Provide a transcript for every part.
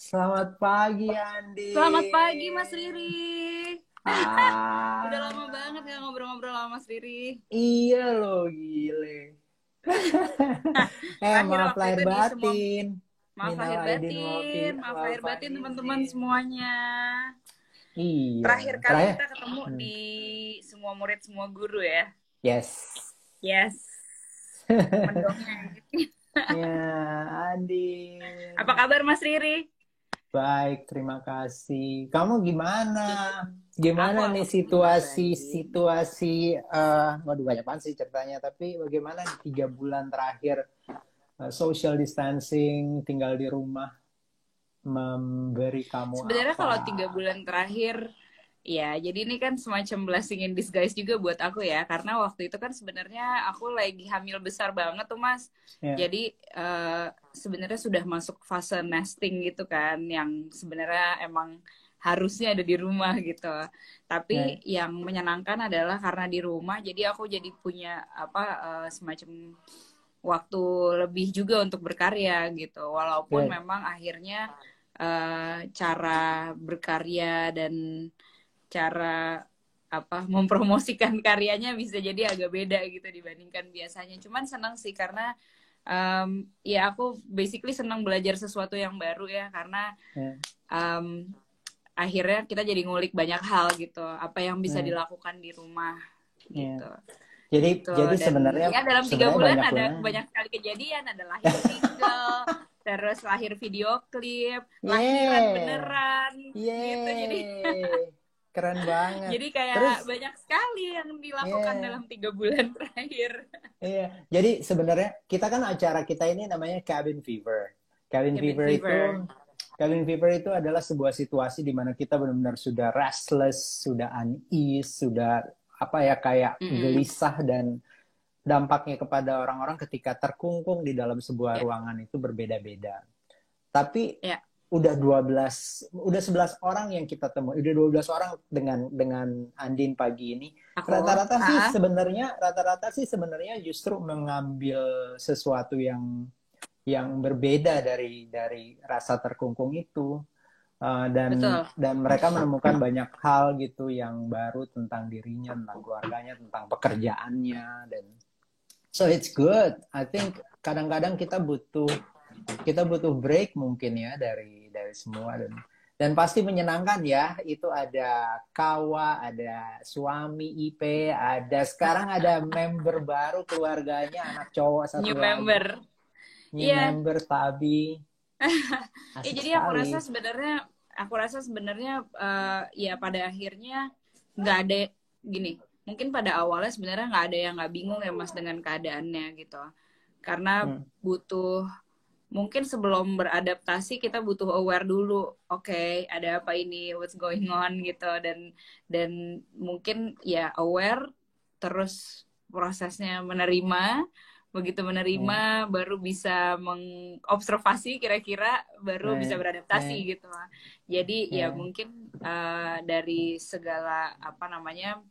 Selamat pagi, Andi. Selamat pagi Mas Riri. Udah lama Ah, banget gak ngobrol-ngobrol sama Mas Riri. iya loh, gile. Terakhir Maaf waktu lahir itu di semua batin. maaf Minal lahir aidin batin, maaf wal lahir batin teman-teman faizin. semuanya. Iya, Terakhir kali terakhir. kita ketemu Hmm, di semua murid semua guru ya. Yes. Yes, mendongeng. Ya, Apa Andin. kabar Mas Riri? Baik, terima kasih. Kamu gimana? Aku Gimana nih alhamdulillah baik. situasi waduh banyak banget sih ceritanya, tapi bagaimana nih 3 bulan terakhir social distancing, tinggal di rumah memberi kamu Sebenarnya apa? kalau 3 bulan terakhir, ya jadi ini kan semacam blessing in disguise juga buat aku ya, karena waktu itu kan sebenarnya aku lagi hamil besar banget tuh Mas. Ya, Jadi sebenarnya sudah masuk fase nesting gitu kan, yang sebenarnya emang harusnya ada di rumah gitu. ya, Tapi yang menyenangkan adalah karena di rumah, jadi aku jadi punya apa semacam waktu lebih juga untuk berkarya gitu. Walaupun ya, memang akhirnya cara berkarya dan cara apa mempromosikan karyanya bisa jadi agak beda gitu dibandingkan biasanya. Cuman senang sih karena ya aku basically senang belajar sesuatu yang baru ya karena ya, um, akhirnya kita jadi ngulik banyak hal gitu. Apa yang bisa ya, dilakukan di rumah ya. gitu Jadi gitu jadi dan sebenarnya ya dalam tiga sebenarnya bulan banyak ada banget. banyak sekali kejadian, ada lahir single, terus lahir video klip, lahiran Yeah. beneran gitu, jadi Yeay. Keren banget. jadi kayak Terus, banyak sekali yang dilakukan yeah. dalam 3 bulan terakhir. Iya, jadi sebenarnya kita kan acara kita ini namanya Cabin Fever. Cabin Cabin Fever itu fever. Cabin Fever itu adalah sebuah situasi di mana kita benar-benar sudah restless, sudah unease, sudah apa ya kayak Mm-mm. gelisah dan dampaknya kepada orang-orang ketika terkungkung di dalam sebuah Ya, ruangan itu berbeda-beda. Tapi ya. udah 11 orang yang kita temui, udah 12 orang dengan Andin pagi ini. Aku, ah, Rata-rata sih sebenarnya justru mengambil sesuatu yang berbeda dari rasa terkungkung itu. Dan betul. dan mereka menemukan banyak hal gitu yang baru tentang dirinya, tentang keluarganya, tentang pekerjaannya dan so it's good. I think kadang-kadang kita butuh break mungkin ya dari semua dan pasti menyenangkan ya. Itu ada Kawa, ada suami IP, ada sekarang ada member baru keluarganya, anak cowok satu New lagi, member. new Iya. member Tabi, Ya asik jadi sekali. aku rasa sebenarnya ya pada akhirnya nggak ada gini. Mungkin pada awalnya sebenarnya nggak ada yang nggak bingung ya Mas dengan keadaannya gitu. Karena Hmm, butuh mungkin sebelum beradaptasi kita butuh aware dulu. Oke, ada apa ini? What's going on gitu dan mungkin ya aware terus prosesnya menerima. Begitu ya, menerima baru bisa mengobservasi kira-kira baru bisa ya, beradaptasi ya, gitu. Jadi ya ya, mungkin dari segala apa namanya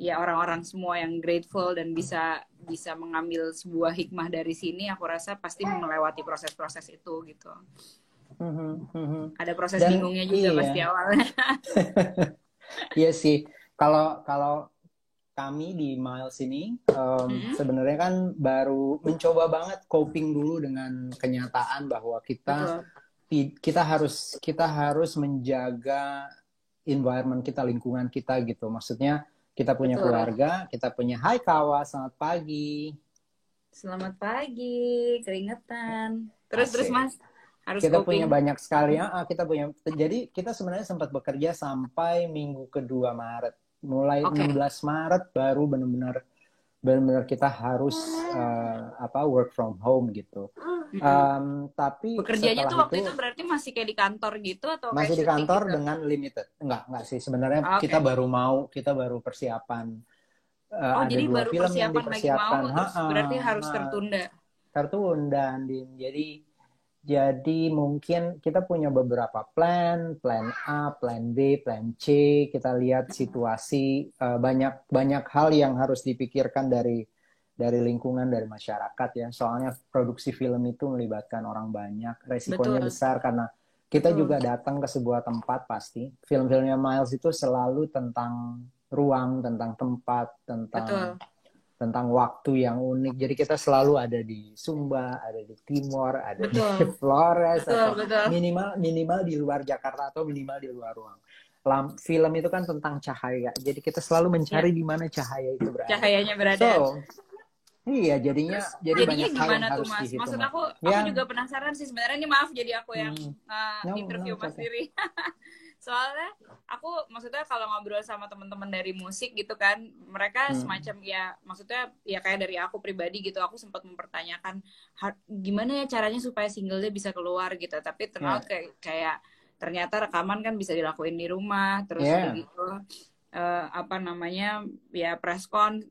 ya orang-orang semua yang grateful dan bisa bisa mengambil sebuah hikmah dari sini, aku rasa pasti melewati proses-proses itu gitu. mhm, mhm. Ada proses Dan bingungnya juga pasti iya, awalnya. iya sih. Kalau kalau kami di Miles ini Mm-mm, sebenarnya kan baru mencoba banget coping dulu dengan kenyataan bahwa betul, kita harus menjaga environment kita, lingkungan kita gitu. Maksudnya kita punya betul. keluarga, kita punya Hai Kawa, selamat pagi. Selamat pagi, keringetan. Terus Asik. Mas harus Kita coping. punya banyak sekali ya, jadi kita sebenarnya sempat bekerja sampai minggu kedua Maret. Mulai Oke. 16 Maret baru benar-benar kita harus work from home gitu. Mm-mm. Tapi Bekerjanya setelah tuh waktu itu itu berarti masih kayak di kantor gitu atau kayak masih di syuting kantor gitu? dengan limited. Enggak sih sebenarnya kita Oke. baru persiapan. Oh, Ada jadi dua baru film yang persiapan lagi mau, dipersiapkan. terus berarti harus Ha, tertunda. tertunda, Andin. Jadi mungkin kita punya beberapa plan A, plan B, plan C. Kita lihat situasi, banyak banyak hal yang harus dipikirkan dari lingkungan, dari masyarakat ya. Soalnya produksi film itu melibatkan orang banyak, resikonya Betul, besar karena kita betul, juga datang ke sebuah tempat pasti. Film-filmnya Miles itu selalu tentang ruang, tentang tempat, betul, tentang waktu yang unik. Jadi kita selalu ada di Sumba, ada di Timor, ada di betul, Flores, betul, atau betul. minimal minimal di luar Jakarta atau minimal di luar ruang. Film itu kan tentang cahaya. Jadi kita selalu Ya, mencari di mana cahaya itu berada. cahayanya berada. So, iya jadinya Terus jadi jadinya banyak hal yang gimana tuh harus Mas? Maksud dihitung. aku Ya, juga penasaran sih sebenarnya, ini maaf jadi aku yang no, no, interview it's Mas okay. sendiri. Soalnya aku maksudnya kalau ngobrol sama teman-teman dari musik gitu kan, mereka semacam ya maksudnya ya kayak dari aku pribadi gitu, aku sempat mempertanyakan gimana ya caranya supaya singlenya bisa keluar gitu. Tapi Ya, ternyata kayak ternyata rekaman kan bisa dilakuin di rumah, terus udah ya, gitu apa namanya ya preskon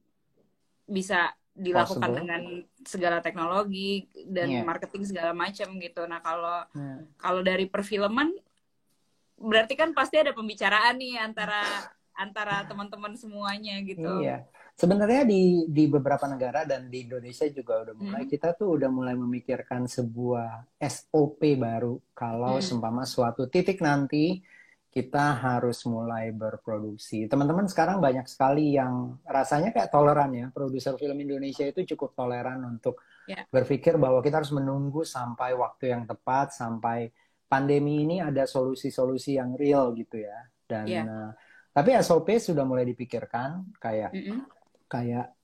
bisa dilakukan possible. dengan segala teknologi dan Ya, marketing segala macam gitu. Nah, kalau ya. kalau dari perfilman berarti kan pasti ada pembicaraan nih antara antara teman-teman semuanya gitu. Iya, sebenarnya di beberapa negara dan di Indonesia juga udah mulai, Hmm. kita tuh udah mulai memikirkan sebuah SOP baru kalau Hmm. seumpama suatu titik nanti kita harus mulai berproduksi. Teman-teman sekarang banyak sekali yang rasanya kayak toleran ya, produser film Indonesia itu cukup toleran untuk Ya, berpikir bahwa kita harus menunggu sampai waktu yang tepat, sampai pandemi ini ada solusi-solusi yang real gitu ya. Dan ya. tapi SOP sudah mulai dipikirkan kayak Mm-mm. kayak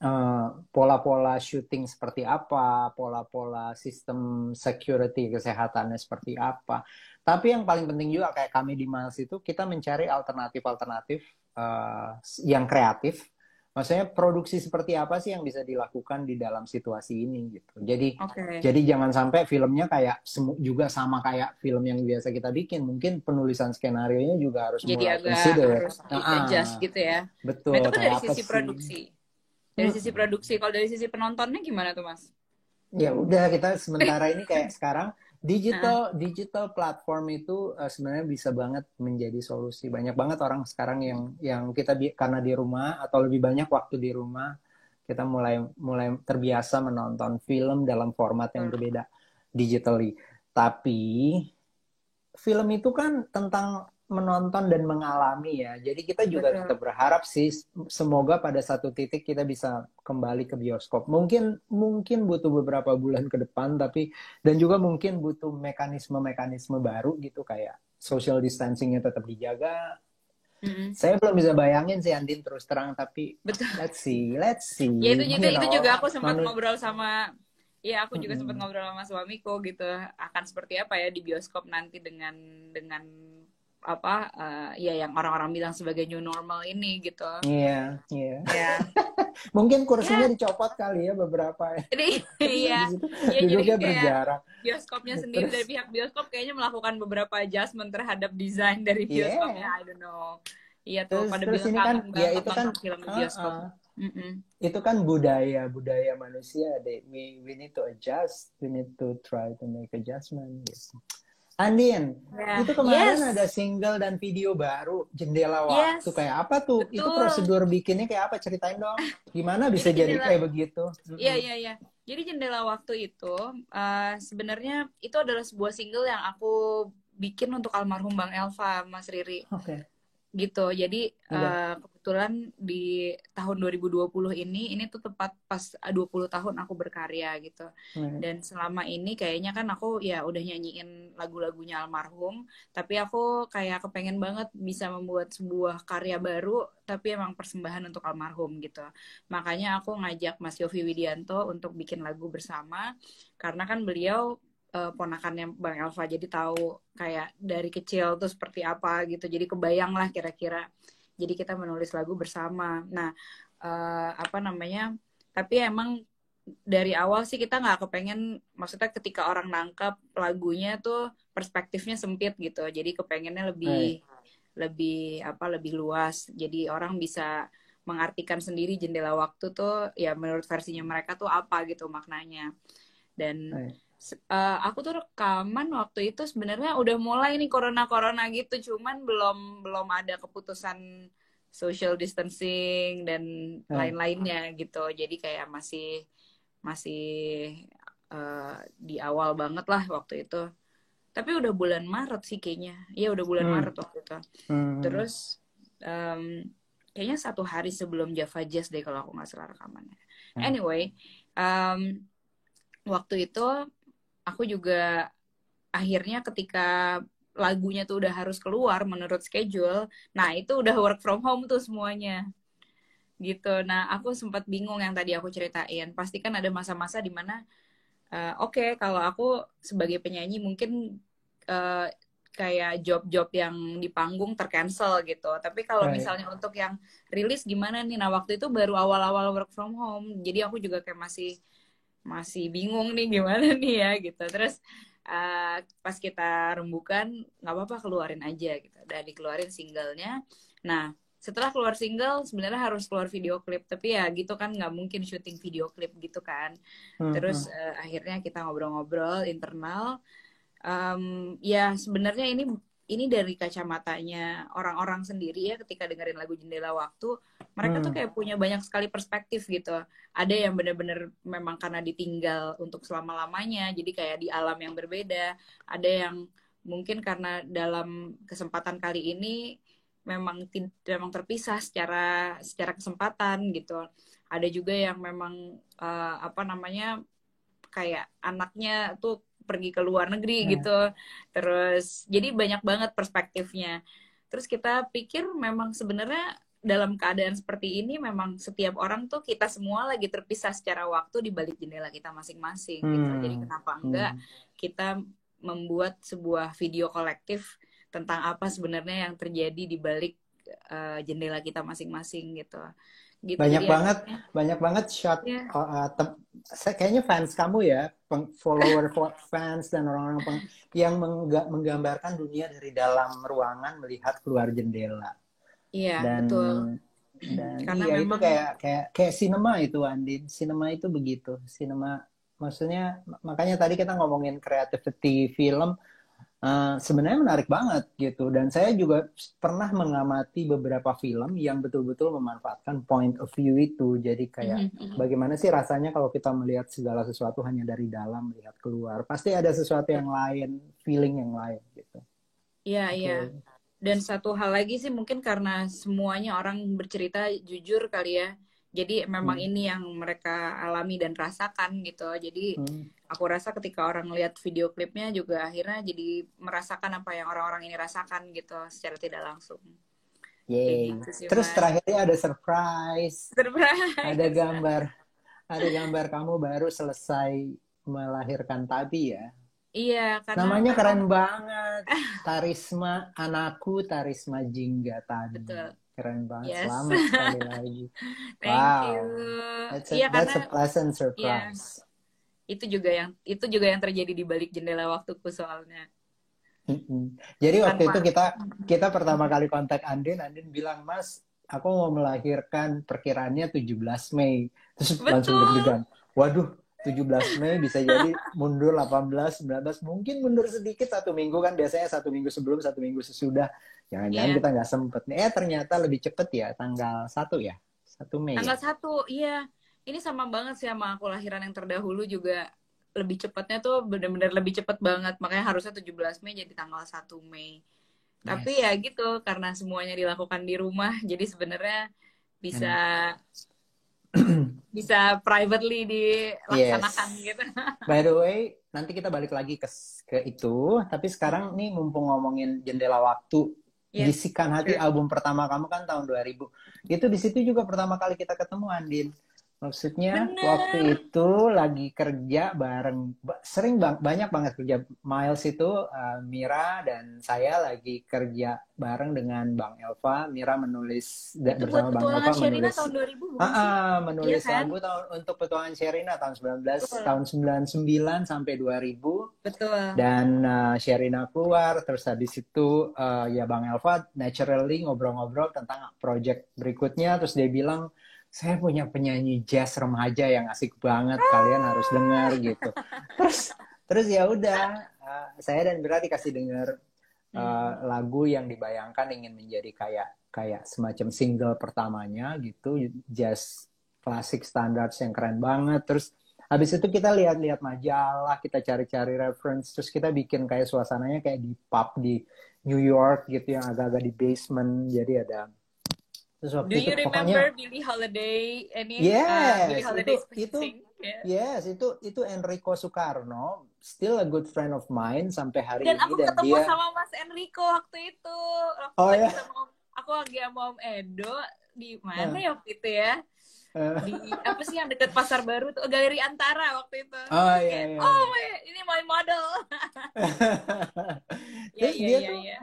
pola-pola syuting seperti apa, pola-pola sistem security kesehatannya seperti apa. Tapi yang paling penting juga kayak kami di Miles itu kita mencari alternatif-alternatif yang kreatif. Maksudnya produksi seperti apa sih yang bisa dilakukan di dalam situasi ini gitu. Jadi Oke. jadi jangan sampai filmnya kayak juga sama kayak film yang biasa kita bikin. Mungkin penulisan skenario-nya juga harus Jadi mulai agak consider. harus di-adjust gitu ya. Nah, itu Betul, kan dari kayak apa sisi sih? produksi. Dari sisi produksi, kalau dari sisi penontonnya gimana tuh, Mas? Ya udah kita sementara ini kayak sekarang Nah, digital platform itu sebenarnya bisa banget menjadi solusi. Banyak banget orang sekarang yang kita karena di rumah atau lebih banyak waktu di rumah, kita mulai mulai terbiasa menonton film dalam format yang betul. berbeda digitally. Tapi film itu kan tentang menonton dan mengalami ya. Jadi kita juga tetap Betul. berharap sih semoga pada satu titik kita bisa kembali ke bioskop. Mungkin mungkin butuh beberapa bulan ke depan tapi dan juga mungkin butuh mekanisme-mekanisme baru gitu kayak social distancingnya tetap dijaga. Mm-mm. Saya belum bisa bayangin sih Andin terus terang tapi Betul. let's see, Ya itu juga you know. aku sempat Manut ngobrol sama ya aku juga sempat Mm-mm. ngobrol sama suamiku gitu akan seperti apa ya di bioskop nanti dengan apa ya yang orang-orang bilang sebagai new normal ini gitu. Iya, iya. Ya. Mungkin kursinya Ya, dicopot kali ya beberapa ya. jadi Terus iya habis itu ya jadi duduknya kayak berjarak. bioskopnya sendiri dari Terus pihak bioskop kayaknya melakukan beberapa adjustment terhadap desain dari bioskopnya. yeah. I don't know. Iya tuh Terus pada terus bilang ini kan kangen ya banget itu kan nonton film di bioskop. Mm-mm. itu kan budaya budaya manusia deh. We need to adjust. We need to try to make adjustment gitu. Andin, Ya, itu kemarin ada yes, single dan video baru Jendela Waktu. yes, Kayak apa tuh? Itu betul. prosedur bikinnya kayak apa? Ceritain dong. Gimana Jadi bisa jadi jendela kayak begitu? Iya, iya, iya. Jadi Jendela Waktu itu sebenarnya itu adalah sebuah single yang aku bikin untuk almarhum Bang Elva, Mas Riri. Oke. Gitu. Jadi Oke. kebetulan di tahun 2020 ini tuh tepat pas 20 tahun aku berkarya gitu. Oke. Dan selama ini kayaknya kan aku ya udah nyanyiin lagu-lagunya almarhum, tapi aku kayak kepengen banget bisa membuat sebuah karya baru tapi emang persembahan untuk almarhum gitu. Makanya aku ngajak Mas Yofi Widianto untuk bikin lagu bersama karena kan beliau ponakannya Bang Elva jadi tahu kayak dari kecil tuh seperti apa gitu jadi kebayang lah kira-kira jadi kita menulis lagu bersama. Nah apa namanya tapi emang dari awal sih kita nggak kepengen maksudnya ketika orang nangkep lagunya tuh perspektifnya sempit gitu jadi kepengennya lebih Oke. lebih apa lebih luas jadi orang bisa mengartikan sendiri Jendela Waktu tuh ya menurut versinya mereka tuh apa gitu maknanya. Dan Oke. aku tuh rekaman waktu itu sebenarnya udah mulai nih corona gitu, cuman belum belum ada keputusan social distancing dan Oke. lain-lainnya gitu. Jadi kayak masih masih di awal banget lah waktu itu. Tapi udah bulan Maret sih kayaknya. Iya udah bulan Maret waktu itu. Terus kayaknya 1 hari sebelum Java Jazz deh kalau aku nggak salah rekamannya. Anyway, waktu itu aku juga akhirnya ketika lagunya tuh udah harus keluar menurut schedule, nah itu udah work from home tuh semuanya gitu. Nah aku sempat bingung yang tadi aku ceritain. Pasti kan ada masa-masa dimana oke, kalau aku sebagai penyanyi mungkin kayak job-job yang di panggung tercancel gitu. Tapi kalau misalnya untuk yang rilis gimana nih? Nah waktu itu baru awal-awal work from home, jadi aku juga kayak masih bingung nih gimana nih ya gitu. Terus pas kita rembukan nggak apa-apa keluarin aja gitu. Udah dikeluarin singlenya. Nah setelah keluar single sebenarnya harus keluar video klip, tapi ya gitu kan nggak mungkin syuting video klip gitu kan. Terus akhirnya kita ngobrol-ngobrol internal. Ya sebenarnya ini dari kacamatanya orang-orang sendiri ya, ketika dengerin lagu Jendela Waktu, mereka tuh kayak punya banyak sekali perspektif gitu. Ada yang benar-benar memang karena ditinggal untuk selama-lamanya, jadi kayak di alam yang berbeda. Ada yang mungkin karena dalam kesempatan kali ini memang terpisah secara kesempatan gitu. Ada juga yang memang apa namanya kayak anaknya tuh pergi ke luar negeri gitu. Terus jadi banyak banget perspektifnya. Terus kita pikir memang sebenarnya dalam keadaan seperti ini memang setiap orang tuh kita semua lagi terpisah secara waktu di balik jendela kita masing-masing gitu. Jadi kenapa enggak kita membuat sebuah video kolektif tentang apa sebenarnya yang terjadi di balik jendela kita masing-masing gitu. Gitu. Banyak jadi banget banget shot kayaknya fans kamu ya, follower fans dan orang-orang yang menggambarkan dunia dari dalam ruangan melihat keluar jendela. Iya, Dan betul. Dan karena iya memang itu kayak sinema itu, Andin. Sinema itu begitu. Sinema maksudnya, makanya tadi kita ngomongin creativity film. Sebenarnya menarik banget gitu, dan saya juga pernah mengamati beberapa film yang betul-betul memanfaatkan point of view itu. Jadi kayak bagaimana sih rasanya kalau kita melihat segala sesuatu hanya dari dalam, melihat keluar, pasti ada sesuatu yang lain, feeling yang lain gitu. Iya, iya. Dan satu hal lagi sih mungkin karena semuanya orang bercerita jujur kali ya. Jadi memang ini yang mereka alami dan rasakan gitu. Jadi aku rasa ketika orang lihat video klipnya juga akhirnya jadi merasakan apa yang orang-orang ini rasakan gitu secara tidak langsung. Yeay. Gitu sih, Terus Mas. terakhirnya ada surprise. Surprise. Ada gambar kamu baru selesai melahirkan Tabi ya. Iya, karena Namanya memang keren banget. Tarisma Anakku, Tarisma Jingga Tabi. betul. Keren banget. Yes. Selamat sekali lagi. Thank you. Iya, that's a pleasant surprise. Iya. Itu juga yang terjadi di balik jendela waktuku soalnya. Jadi waktu itu kita pertama kali kontak Andin bilang, Mas, aku mau melahirkan perkiraannya 17 Mei. Terus langsung deg-degan. Waduh, 17 Mei bisa jadi mundur 18, 19, mungkin mundur sedikit 1 minggu kan, biasanya 1 minggu sebelum, 1 minggu sesudah. Jangan-jangan kita nggak sempet nih. Ternyata lebih cepet ya, tanggal 1 ya? 1 Mei Tanggal ya? 1, iya. Ini sama banget sih sama aku lahiran yang terdahulu juga. Lebih cepatnya tuh bener-bener lebih cepet banget. Makanya harusnya 17 Mei jadi tanggal 1 Mei. Tapi ya gitu, karena semuanya dilakukan di rumah, jadi sebenarnya bisa privately dilaksanakan gitu. By the way, nanti kita balik lagi ke itu. Tapi sekarang nih mumpung ngomongin Jendela Waktu, Bisikan Hati album pertama kamu kan tahun 2000. Itu di situ juga pertama kali kita ketemu, Andin. Maksudnya waktu itu lagi kerja bareng, banyak banget kerja. Miles itu, Mira dan saya lagi kerja bareng dengan Bang Elva. Mira menulis itu bersama Bang Elva menulis tahun 2000 bukan sih? menulis Iya, kan? lagu untuk Petualangan Sherina tahun 99 sampai 2000. Betul. Dan Sherina keluar, terus habis itu ya Bang Elva naturally ngobrol-ngobrol tentang project berikutnya, terus dia bilang, saya punya penyanyi jazz remaja yang asik banget, kalian harus dengar gitu. Terus ya udah, saya dan Mira dikasih dengar lagu yang dibayangkan ingin menjadi kayak semacam single pertamanya gitu, jazz klasik standar yang keren banget. Terus Habis itu kita lihat-lihat majalah, kita cari-cari reference, terus kita bikin kayak suasananya kayak di pub di New York gitu yang agak-agak di basement. Jadi ada terus Do waktu itu you pokoknya remember Billie Holiday Billie yes, Holiday's itu painting? Yeah. yes, itu Enrico Sukarno, still a good friend of mine sampai hari Dan ini aku dan ketemu dia sama Mas Enrico waktu itu. Waktu oh lagi ya. sama aku lagi sama Om Edo di mana Eh, ya waktu itu ya? Di apa sih yang deket Pasar Baru tuh, Galeri Antara waktu itu. oh Terus iya kayak, iya oh iya. ini my model. Ya Terus ya dia ya tuh ya.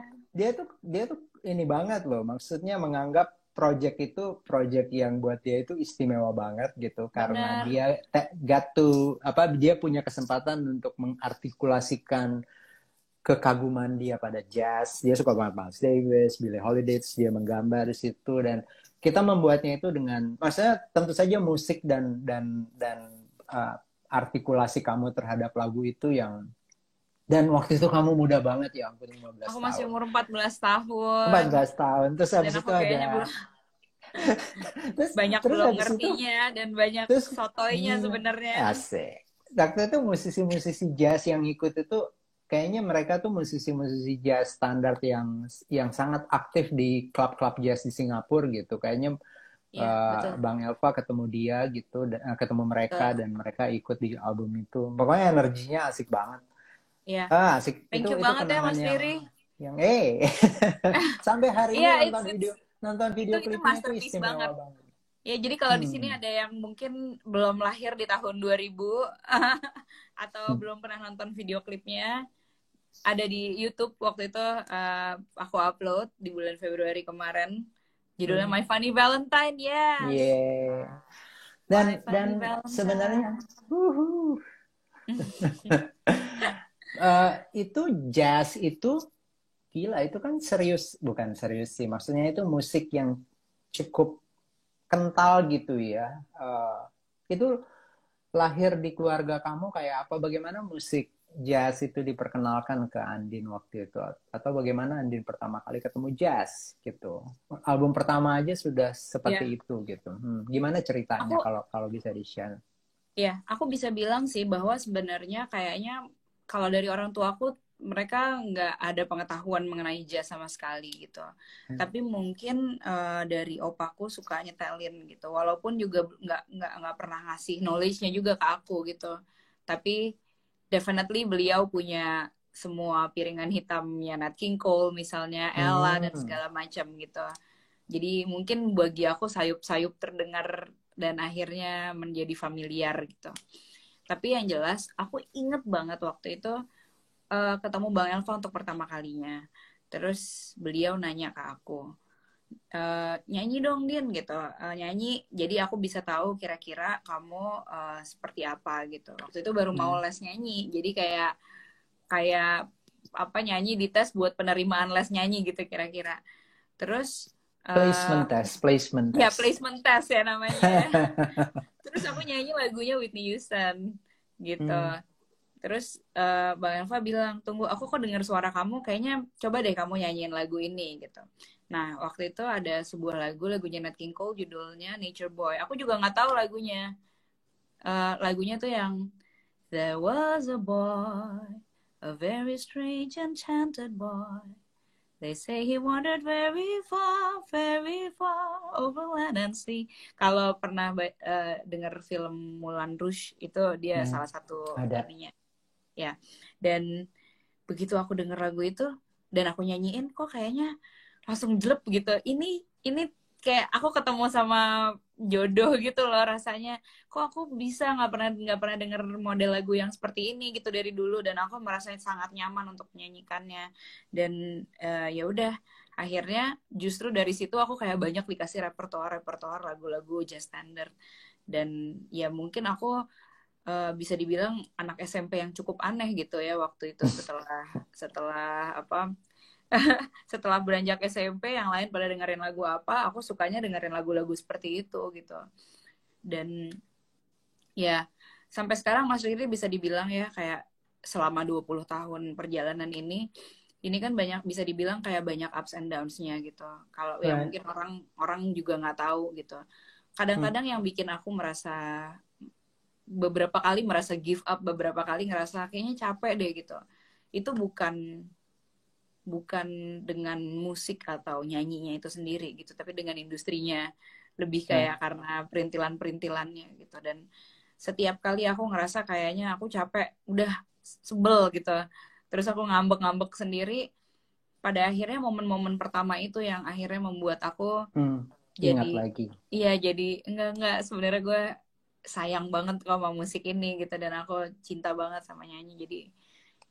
dia tuh ini banget loh, maksudnya menganggap project itu project yang buat dia itu istimewa banget gitu karena Benar. dia got to apa dia punya kesempatan untuk mengartikulasikan kekaguman dia pada jazz. Dia suka banget Miles Davis, Billie Holiday, dia menggambar di situ dan kita membuatnya itu dengan maksudnya tentu saja musik dan uh, artikulasi kamu terhadap lagu itu yang dan waktu itu kamu muda banget ya ampun 15 Aku masih tahun. umur 14 tahun. 14 tahun. Terus Dan habis aku itu kayaknya ada belum terus banyak terus belum habis itu ngertinya dan banyak terus sotoynya gila sebenarnya. asik. Waktu itu musisi-musisi jazz yang ikut itu kayaknya mereka tuh musisi-musisi jazz standar yang sangat aktif di klub-klub jazz di Singapura gitu. Kayaknya Iya, betul. Bang Elva ketemu dia gitu, ketemu mereka Betul. dan mereka ikut di album itu. Pokoknya energinya asik banget. Iya. Asik Thank you itu banget ya kenangan Mas Riri. yang sampai hari Iya, ini it's nonton itu video klipnya itu masterpiece banget. istimewa banget. Ya, jadi kalau di sini Hmm. ada yang mungkin belum lahir di tahun 2000 atau Hmm. belum pernah nonton video klipnya, ada di YouTube waktu itu aku upload di bulan Februari kemarin. Judulnya My Funny Valentine, yes. Yeah. My Dan Funny sebenarnya Valentine. itu jazz itu gila itu kan serius bukan serius sih maksudnya itu musik yang cukup kental gitu ya. Itu lahir di keluarga kamu kayak apa? Bagaimana musik jazz itu diperkenalkan ke Andin waktu itu? Atau bagaimana Andin pertama kali ketemu jazz gitu? Album pertama aja sudah Ya, seperti itu gitu. Gimana ceritanya aku kalau kalau bisa di-share? aku bisa bilang sih bahwa sebenarnya kayaknya kalau dari orang tua aku mereka nggak ada pengetahuan mengenai jazz sama sekali gitu. Tapi mungkin dari opaku suka nyetelin gitu. Walaupun juga nggak pernah ngasih knowledge-nya juga ke aku gitu. Tapi definitely beliau punya semua piringan hitamnya Nat King Cole misalnya, Ella dan Hmm. segala macam gitu. Jadi mungkin bagi aku sayup-sayup terdengar dan akhirnya menjadi familiar gitu. Tapi yang jelas aku inget banget waktu itu ketemu Bang Elva untuk pertama kalinya. Terus beliau nanya ke aku, nyanyi dong Din gitu, nyanyi. Jadi aku bisa tahu kira-kira kamu seperti apa gitu. Waktu itu baru mau les nyanyi, jadi kayak kayak apa nyanyi di tes buat penerimaan les nyanyi gitu kira-kira. Terus Placement ya test. placement test ya namanya. Terus aku nyanyi lagunya Whitney Houston gitu. Hmm. Terus Bang Elva bilang, tunggu aku kok dengar suara kamu, kayaknya coba deh kamu nyanyiin lagu ini gitu. Nah waktu itu ada sebuah lagunya Nat King Cole judulnya Nature Boy. Aku juga nggak tahu lagunya. Lagunya tuh yang There was a boy, a very strange enchanted boy. They say he wandered very far over land and sea. Kalau pernah dengar film Moulin Rouge itu dia Hmm. salah satu Ada. ininya. Ya. Dan begitu aku denger lagu itu dan aku nyanyiin kok kayaknya langsung jelek gitu. Ini kayak aku ketemu sama jodoh gitu loh rasanya. Kok aku bisa nggak pernah denger model lagu yang seperti ini gitu dari dulu dan aku merasa sangat nyaman untuk menyanyikannya. Dan ya udah akhirnya justru dari situ aku kayak banyak dikasih repertoar lagu-lagu jazz standard dan ya mungkin aku bisa dibilang anak SMP yang cukup aneh gitu ya waktu itu setelah apa setelah beranjak SMP yang lain pada dengerin lagu apa aku sukanya dengerin lagu-lagu seperti itu gitu dan ya sampai sekarang Mas Riri bisa dibilang ya kayak selama 20 tahun perjalanan ini kan banyak bisa dibilang kayak banyak ups and downs-nya gitu kalau yang Right. mungkin orang juga nggak tahu gitu Hmm. kadang-kadang yang bikin aku merasa beberapa kali merasa give up, beberapa kali ngerasa kayaknya capek deh gitu. Itu bukan dengan musik atau nyanyinya itu sendiri gitu, tapi dengan industrinya, lebih kayak karena perintilan-perintilannya gitu. Dan setiap kali aku ngerasa kayaknya aku capek, udah sebel gitu, terus aku ngambek-ngambek sendiri, pada akhirnya momen-momen pertama itu yang akhirnya membuat aku Ingat jadi, lagi. iya jadi enggak sebenarnya gue sayang banget kok sama musik ini gitu, dan aku cinta banget sama nyanyi. Jadi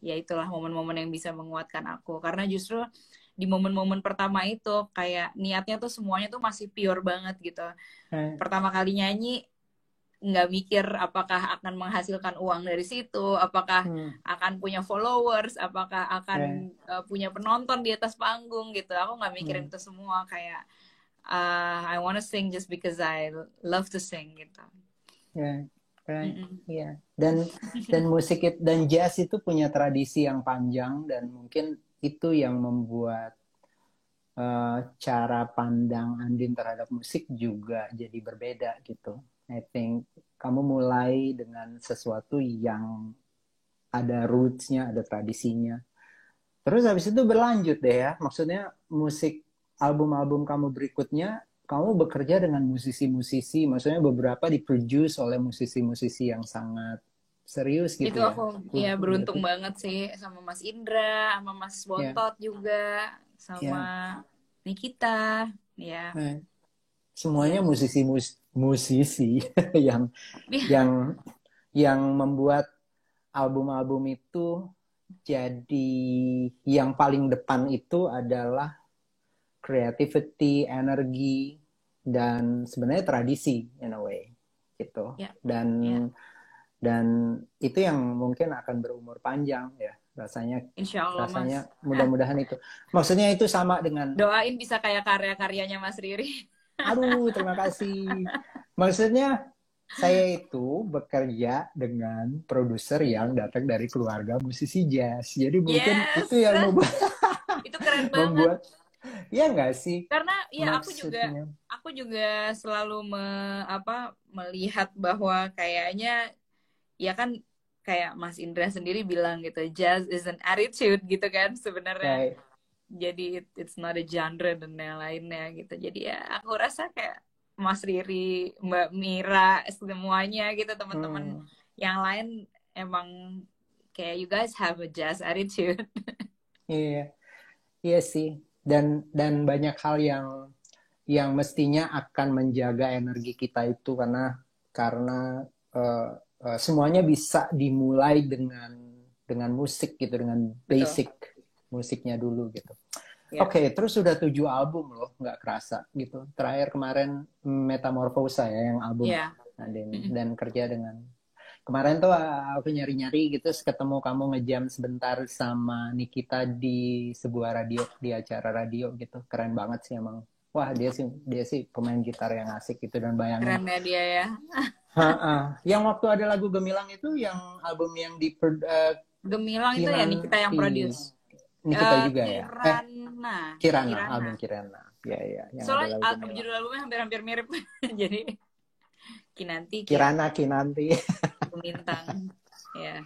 ya itulah momen-momen yang bisa menguatkan aku, karena justru di momen-momen pertama itu kayak niatnya tuh semuanya tuh masih pure banget gitu. Pertama kali nyanyi nggak mikir apakah akan menghasilkan uang dari situ, apakah akan punya followers, apakah akan punya penonton di atas panggung gitu. Aku nggak mikirin itu semua, kayak I wanna sing just because I love to sing gitu. Iya. Dan musik dan jazz itu punya tradisi yang panjang, dan mungkin itu yang membuat cara pandang Andin terhadap musik juga jadi berbeda gitu. I think kamu mulai dengan sesuatu yang ada roots-nya, ada tradisinya. Terus habis itu berlanjut deh ya. Maksudnya musik album-album kamu berikutnya, kamu bekerja dengan musisi-musisi, maksudnya beberapa diproduce oleh musisi-musisi yang sangat serius gitu Itu ya. aku ya beruntung banget sih sama Mas Indra, sama Mas Bontot juga, sama Nikita, ya. Semuanya musisi yang yang yang membuat album-album itu jadi yang paling depan itu adalah creativity, energi, dan sebenarnya tradisi in a way gitu. Dan itu yang mungkin akan berumur panjang ya rasanya. Insya Allah, Rasanya Mas. mudah-mudahan itu. Maksudnya itu sama dengan Doain bisa kayak karya-karyanya Mas Riri. aduh, terima kasih. Maksudnya saya itu bekerja dengan produser yang datang dari keluarga musisi jazz. Jadi mungkin Yes, itu yang membuat itu keren banget. membuat ya nggak sih? Karena ya Maksudnya aku juga selalu melihat bahwa kayaknya ya kan, kayak Mas Indra sendiri bilang gitu, jazz is an attitude gitu kan sebenarnya. kayak Jadi it's not a genre dan yang lainnya gitu. Jadi ya aku rasa kayak Mas Riri, Mbak Mira, semuanya gitu, teman-teman yang lain emang kayak you guys have a jazz attitude. iya, iya sih. Dan banyak hal yang mestinya akan menjaga energi kita itu karena uh, semuanya bisa dimulai dengan musik gitu, dengan Betul. basic musiknya dulu gitu. Ya. Oke, terus sudah 7 album loh, nggak kerasa gitu. Terakhir kemarin Metamorphosa ya yang album Ya. dan kerja dengan kemarin tuh aku nyari-nyari gitu, ketemu kamu ngejam sebentar sama Nikita di sebuah radio, di acara radio gitu. Keren banget sih emang. Wah, dia sih pemain gitar yang asik gitu, dan bayangin. Keren ya dia ya. Yang waktu ada lagu Gemilang itu yang album yang di Gemilang itu ya Kinan Nikita yang produce. Nikita juga ya. Kirana, Kirana. album Kirana. Ya, ya, yang ada Soalnya lagu Gemilang. judul albumnya hampir-hampir mirip. Jadi Kinanti, Kinanti. Bintang. Ya.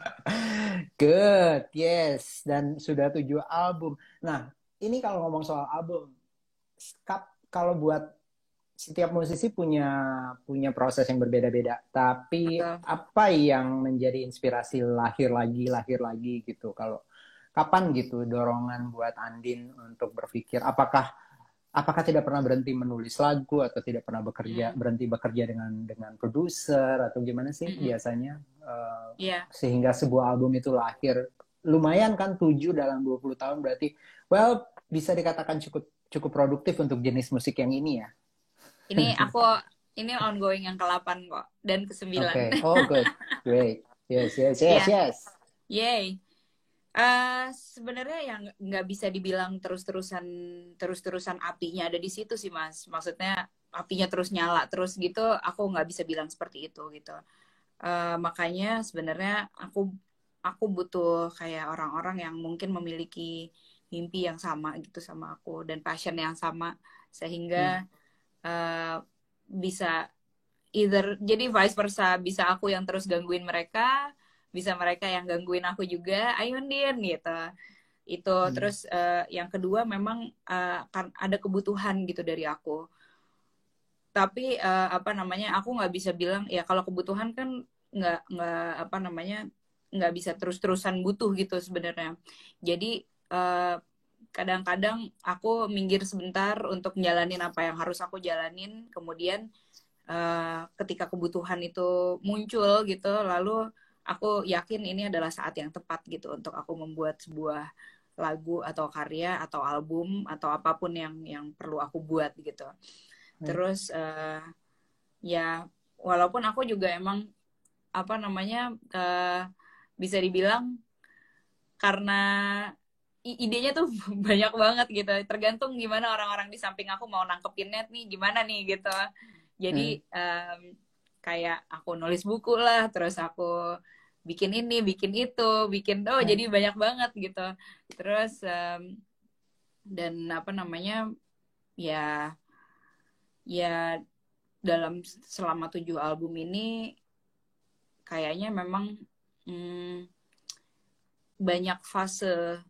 Good, yes. Dan sudah 7 album. Nah, ini kalau ngomong soal album, kalau buat setiap musisi punya proses yang berbeda-beda. Tapi Betul. apa yang menjadi inspirasi lahir lagi gitu? Kalau kapan gitu dorongan buat Andin untuk berpikir apakah tidak pernah berhenti menulis lagu, atau tidak pernah berhenti bekerja dengan produser, atau gimana sih biasanya sehingga sebuah album itu lahir? Lumayan kan 7 dalam 20 tahun, berarti bisa dikatakan cukup produktif untuk jenis musik yang ini ya. Ini ongoing yang ke-8 kok, dan ke-9. Okay. Oh, good. Great. Yes. Yay. Sebenarnya yang nggak bisa dibilang terus-terusan apinya ada di situ sih, Mas. Maksudnya apinya terus nyala terus gitu, aku nggak bisa bilang seperti itu gitu. Makanya sebenarnya aku butuh kayak orang-orang yang mungkin memiliki mimpi yang sama gitu sama aku, dan passion yang sama, sehingga bisa either jadi vice versa, bisa aku yang terus gangguin mereka, bisa mereka yang gangguin aku juga. Ayo Din gitu. Itu terus yang kedua memang kan ada kebutuhan gitu dari aku. Tapi apa namanya, aku nggak bisa bilang ya kalau kebutuhan kan nggak apa namanya, nggak bisa terus-terusan butuh gitu sebenarnya. Jadi kadang-kadang aku minggir sebentar untuk jalanin apa yang harus aku jalanin, kemudian ketika kebutuhan itu muncul gitu, lalu aku yakin ini adalah saat yang tepat gitu untuk aku membuat sebuah lagu atau karya atau album atau apapun yang perlu aku buat gitu. Terus ya walaupun aku juga emang apa namanya bisa dibilang karena idenya tuh banyak banget gitu, tergantung gimana orang-orang di samping aku mau nangkepinnya nih gimana nih gitu. Jadi kayak aku nulis buku lah, terus aku bikin ini, bikin itu, bikin jadi banyak banget gitu. Terus dan apa namanya ya dalam selama 7 album ini kayaknya memang banyak fase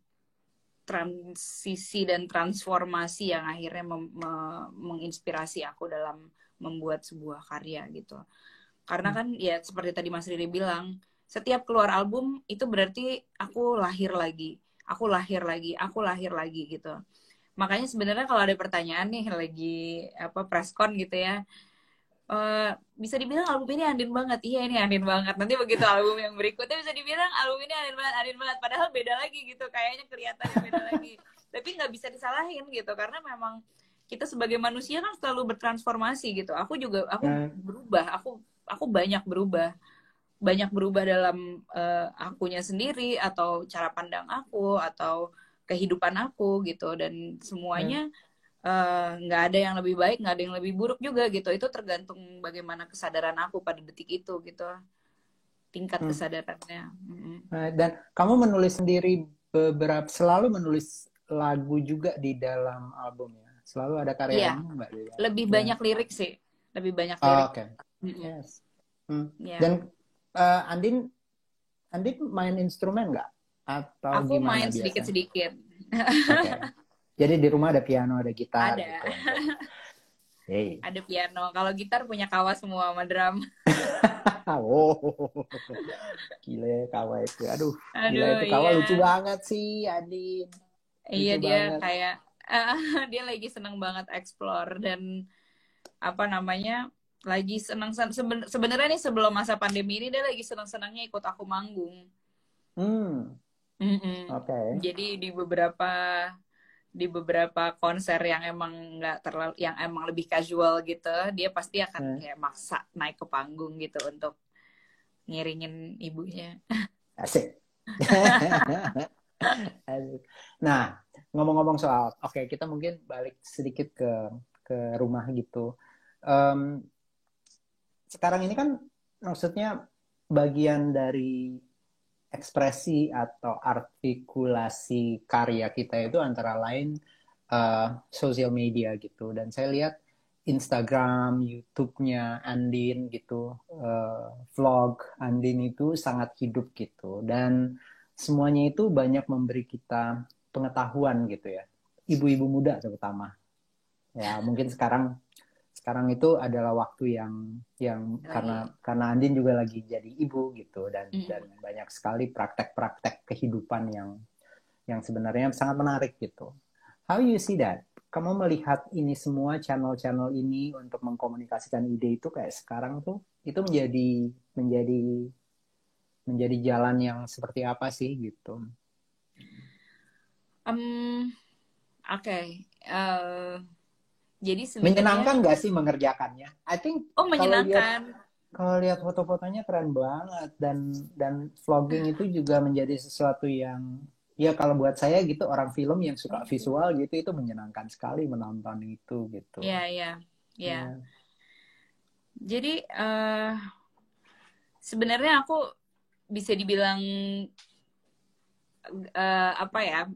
transisi dan transformasi yang akhirnya menginspirasi aku dalam membuat sebuah karya gitu. Karena kan ya seperti tadi Mas Riri bilang, setiap keluar album itu berarti aku lahir lagi, aku lahir lagi, aku lahir lagi gitu. Makanya sebenarnya kalau ada pertanyaan nih lagi apa preskon gitu ya, bisa dibilang album ini Andin banget. Iya ini Andin banget. Nanti begitu album yang berikutnya bisa dibilang album ini Andin banget, Andin banget. Padahal beda lagi gitu. Kayaknya kelihatannya beda lagi. Tapi nggak bisa disalahin gitu. Karena memang kita sebagai manusia kan selalu bertransformasi gitu. Aku juga, aku berubah. Aku banyak berubah. Banyak berubah dalam akunya sendiri. Atau cara pandang aku. Atau kehidupan aku gitu. Dan semuanya nggak ada yang lebih baik, nggak ada yang lebih buruk juga gitu. Itu tergantung bagaimana kesadaran aku pada detik itu gitu, tingkat kesadarannya. Dan kamu menulis sendiri selalu menulis lagu juga di dalam albumnya, selalu ada karyanya Iya, Mbak? lebih banyak lirik sih, lebih banyak lirik. Oke. Yes. Yeah. Dan Andin main instrumen nggak atau Aku gimana main biasa? sedikit-sedikit. Oke. Jadi di rumah ada piano, ada gitar Ada. gitu. Hey. Ada piano. Kalau gitar punya kawas semua sama drum. Oh, gila Kawa itu. Aduh, gila Aduh, itu Kawa iya. lucu banget sih, Andin. Iya, Lucu dia banget. kayak dia lagi seneng banget explore dan apa namanya, lagi senang sebenarnya nih sebelum masa pandemi ini dia lagi senang-senangnya ikut aku manggung. Oke. Jadi di beberapa konser yang emang nggak terlalu, yang emang lebih casual gitu, dia pasti akan kayak maksa naik ke panggung gitu untuk ngiringin ibunya. Asik. Asik. Nah, ngomong-ngomong soal, oke, kita mungkin balik sedikit ke rumah gitu. Sekarang ini kan maksudnya bagian dari ekspresi atau artikulasi karya kita itu antara lain sosial media gitu. Dan saya lihat Instagram, YouTube-nya Andin gitu, vlog Andin itu sangat hidup gitu. Dan semuanya itu banyak memberi kita pengetahuan gitu ya. Ibu-ibu muda terutama. Ya, mungkin sekarang itu adalah waktu yang karena Andin juga lagi jadi ibu gitu dan banyak sekali praktek-praktek kehidupan yang sebenarnya sangat menarik gitu. How you see that? Kamu melihat ini semua channel-channel ini untuk mengkomunikasikan ide itu kayak sekarang tuh itu menjadi jalan yang seperti apa sih gitu? Oke. Jadi Menyenangkan sebenarnya nggak sih mengerjakannya? I think menyenangkan. kalau lihat foto-fotonya keren banget dan vlogging itu juga menjadi sesuatu yang ya kalau buat saya gitu orang film yang suka visual gitu itu menyenangkan sekali menonton itu gitu. Iya. Ya. Jadi sebenarnya aku bisa dibilang apa ya,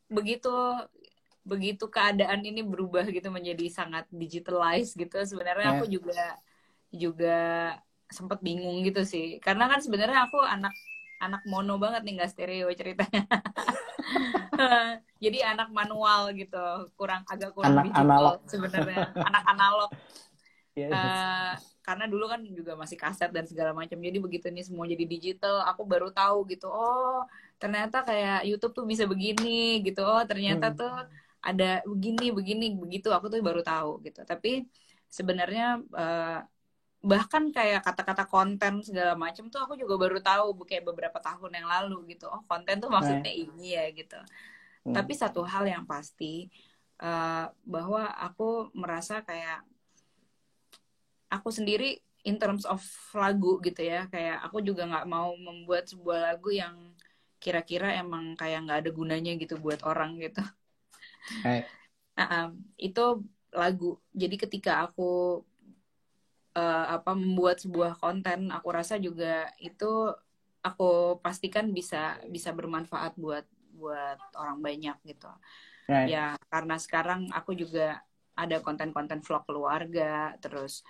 begitu keadaan ini berubah gitu menjadi sangat digitalized gitu, sebenarnya aku juga juga sempet bingung gitu sih. Karena kan sebenarnya aku anak mono banget nih, nggak stereo ceritanya. Jadi anak manual gitu, agak kurang Anak analog. digital sebenarnya, anak analog. Yes. Karena dulu kan juga masih kaset dan segala macam. Jadi begitu nih semua jadi digital, aku baru tahu gitu. Oh, ternyata kayak YouTube tuh bisa begini gitu. Oh, ternyata Mm. tuh ada begini, begini, begitu. Aku tuh baru tahu gitu. Tapi sebenarnya bahkan kayak kata-kata konten segala macam tuh aku juga baru tahu kayak beberapa tahun yang lalu gitu. Oh, konten tuh maksudnya Right. ini ya gitu. Tapi Mm. satu hal yang pasti bahwa aku merasa kayak aku sendiri in terms of lagu gitu ya, kayak aku juga nggak mau membuat sebuah lagu yang kira-kira emang kayak nggak ada gunanya gitu buat orang gitu. Right. Itu lagu. Jadi ketika aku membuat sebuah konten, aku rasa juga itu aku pastikan bisa bisa bermanfaat buat buat orang banyak gitu. Right. Ya karena sekarang aku juga ada konten-konten vlog keluarga, terus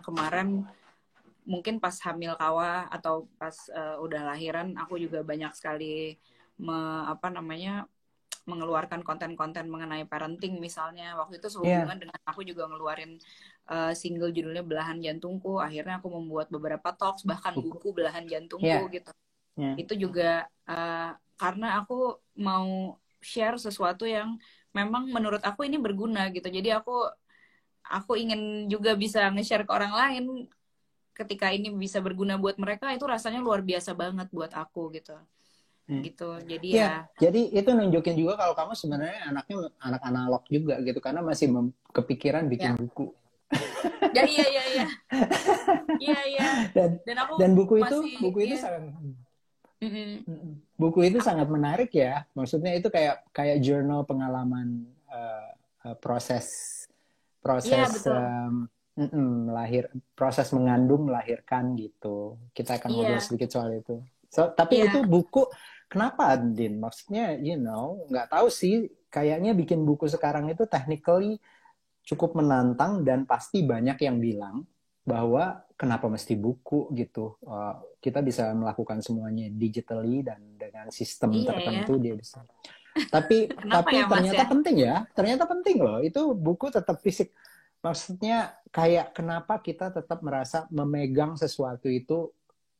kemarin mungkin pas hamil Kawa atau pas udah lahiran aku juga banyak sekali mengeluarkan konten-konten mengenai parenting. Misalnya waktu itu Yeah. sehubungan dengan aku juga ngeluarin single judulnya Belahan Jantungku, akhirnya aku membuat beberapa talks, bahkan Buku. buku Belahan Jantungku Yeah. gitu. Yeah. Itu juga karena aku mau share sesuatu yang memang menurut aku ini berguna gitu. Jadi aku ingin juga bisa nge-share ke orang lain. Ketika ini bisa berguna buat mereka, itu rasanya luar biasa banget buat aku gitu. Hmm. Gitu. Jadi Ya, ya jadi itu nunjukin juga kalau kamu sebenarnya anaknya anak analog juga gitu karena masih kepikiran bikin ya. buku. Ya iya iya iya. Iya iya. dan Dan aku dan masih buku itu iya. sangat Mm-mm. buku itu Aku sangat menarik ya. Maksudnya itu kayak kayak jurnal pengalaman proses iya proses betul. lahir proses mengandung melahirkan gitu. Kita akan ngobrol Iya. sedikit soal itu. So, tapi itu Iya. buku kenapa Din? Maksudnya nggak tahu sih. Kayaknya bikin buku sekarang itu technically cukup menantang dan pasti banyak yang bilang bahwa kenapa mesti buku gitu. Kita bisa melakukan semuanya digitally dan dengan sistem Iya ya. tertentu dia bisa. Tapi Kenapa ya Mas ternyata ya? penting ya, ternyata penting loh. Itu buku tetap fisik. Maksudnya kayak kenapa kita tetap merasa memegang sesuatu itu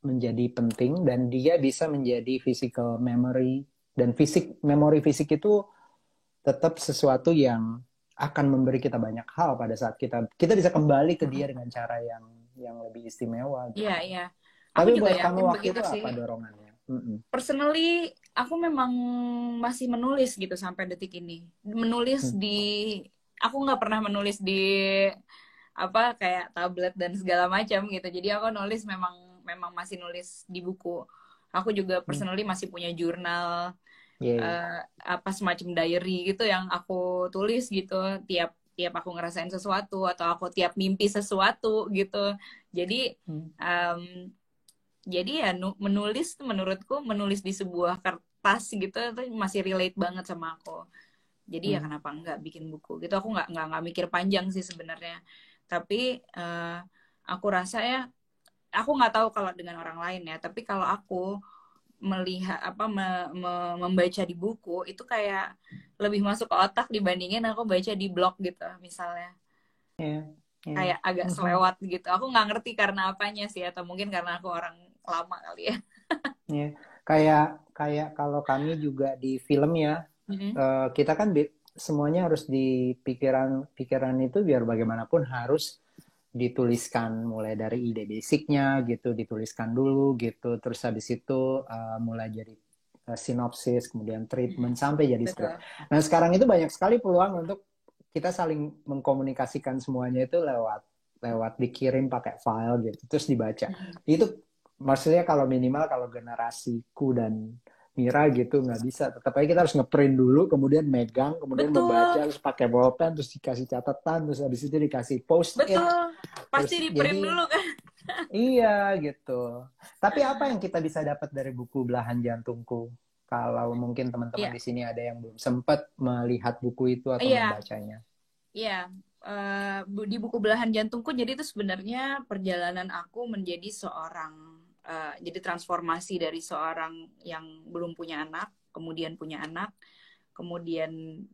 menjadi penting dan dia bisa menjadi physical memory dan memori fisik itu tetap sesuatu yang akan memberi kita banyak hal pada saat kita bisa kembali ke dia dengan cara yang lebih istimewa Iya gitu. iya. Aku Tapi juga buat kamu yakin waktu begitu itu sih. apa dorongannya? Mm-mm. Personally, aku memang masih menulis gitu sampai detik ini. Menulis Hmm. aku nggak pernah menulis di kayak tablet dan segala macam gitu. Jadi aku nulis memang memang masih nulis di buku. Aku juga Hmm. personally masih punya jurnal Yeah. semacam diary gitu yang aku tulis gitu tiap tiap aku ngerasain sesuatu atau aku tiap mimpi sesuatu gitu. Jadi Hmm. jadi ya menulis menurutku menulis di sebuah kertas gitu itu masih relate banget sama aku. Jadi ya Hmm. kenapa enggak bikin buku gitu. Aku nggak mikir panjang sih sebenarnya. Tapi aku rasa ya aku nggak tahu kalau dengan orang lain ya. Tapi kalau aku melihat membaca di buku itu kayak lebih masuk ke otak dibandingin aku baca di blog gitu misalnya. Yeah. Yeah. Kayak agak Mhm. selewat gitu. Aku nggak ngerti karena apanya sih atau mungkin karena aku orang lama kali ya. Yeah. Kayak kayak kalau kami juga di film ya, Mm-hmm. kita kan semuanya harus di pikiran itu biar bagaimanapun harus dituliskan mulai dari ide basicnya gitu, dituliskan dulu gitu, terus habis itu mulai jadi sinopsis, kemudian treatment sampai jadi script. Betul. Nah sekarang itu banyak sekali peluang untuk kita saling mengkomunikasikan semuanya itu lewat lewat dikirim pakai file gitu, terus dibaca. Mm-hmm. Itu maksudnya kalau minimal kalau generasiku dan Mira gitu nggak bisa. Tetap aja kita harus ngeprint dulu, kemudian megang, kemudian membaca, Betul, terus pakai bolpen, terus dikasih catatan, terus habis itu dikasih post it, betul. terus Pasti di print jadi dulu kan. iya gitu. Tapi apa yang kita bisa dapat dari buku Belahan Jantungku? Kalau mungkin teman-teman Iya, di sini ada yang belum sempat melihat buku itu atau iya, membacanya. iya. di buku Belahan Jantungku, jadi itu sebenarnya perjalanan aku menjadi seorang, jadi transformasi dari seorang yang belum punya anak, kemudian punya anak, kemudian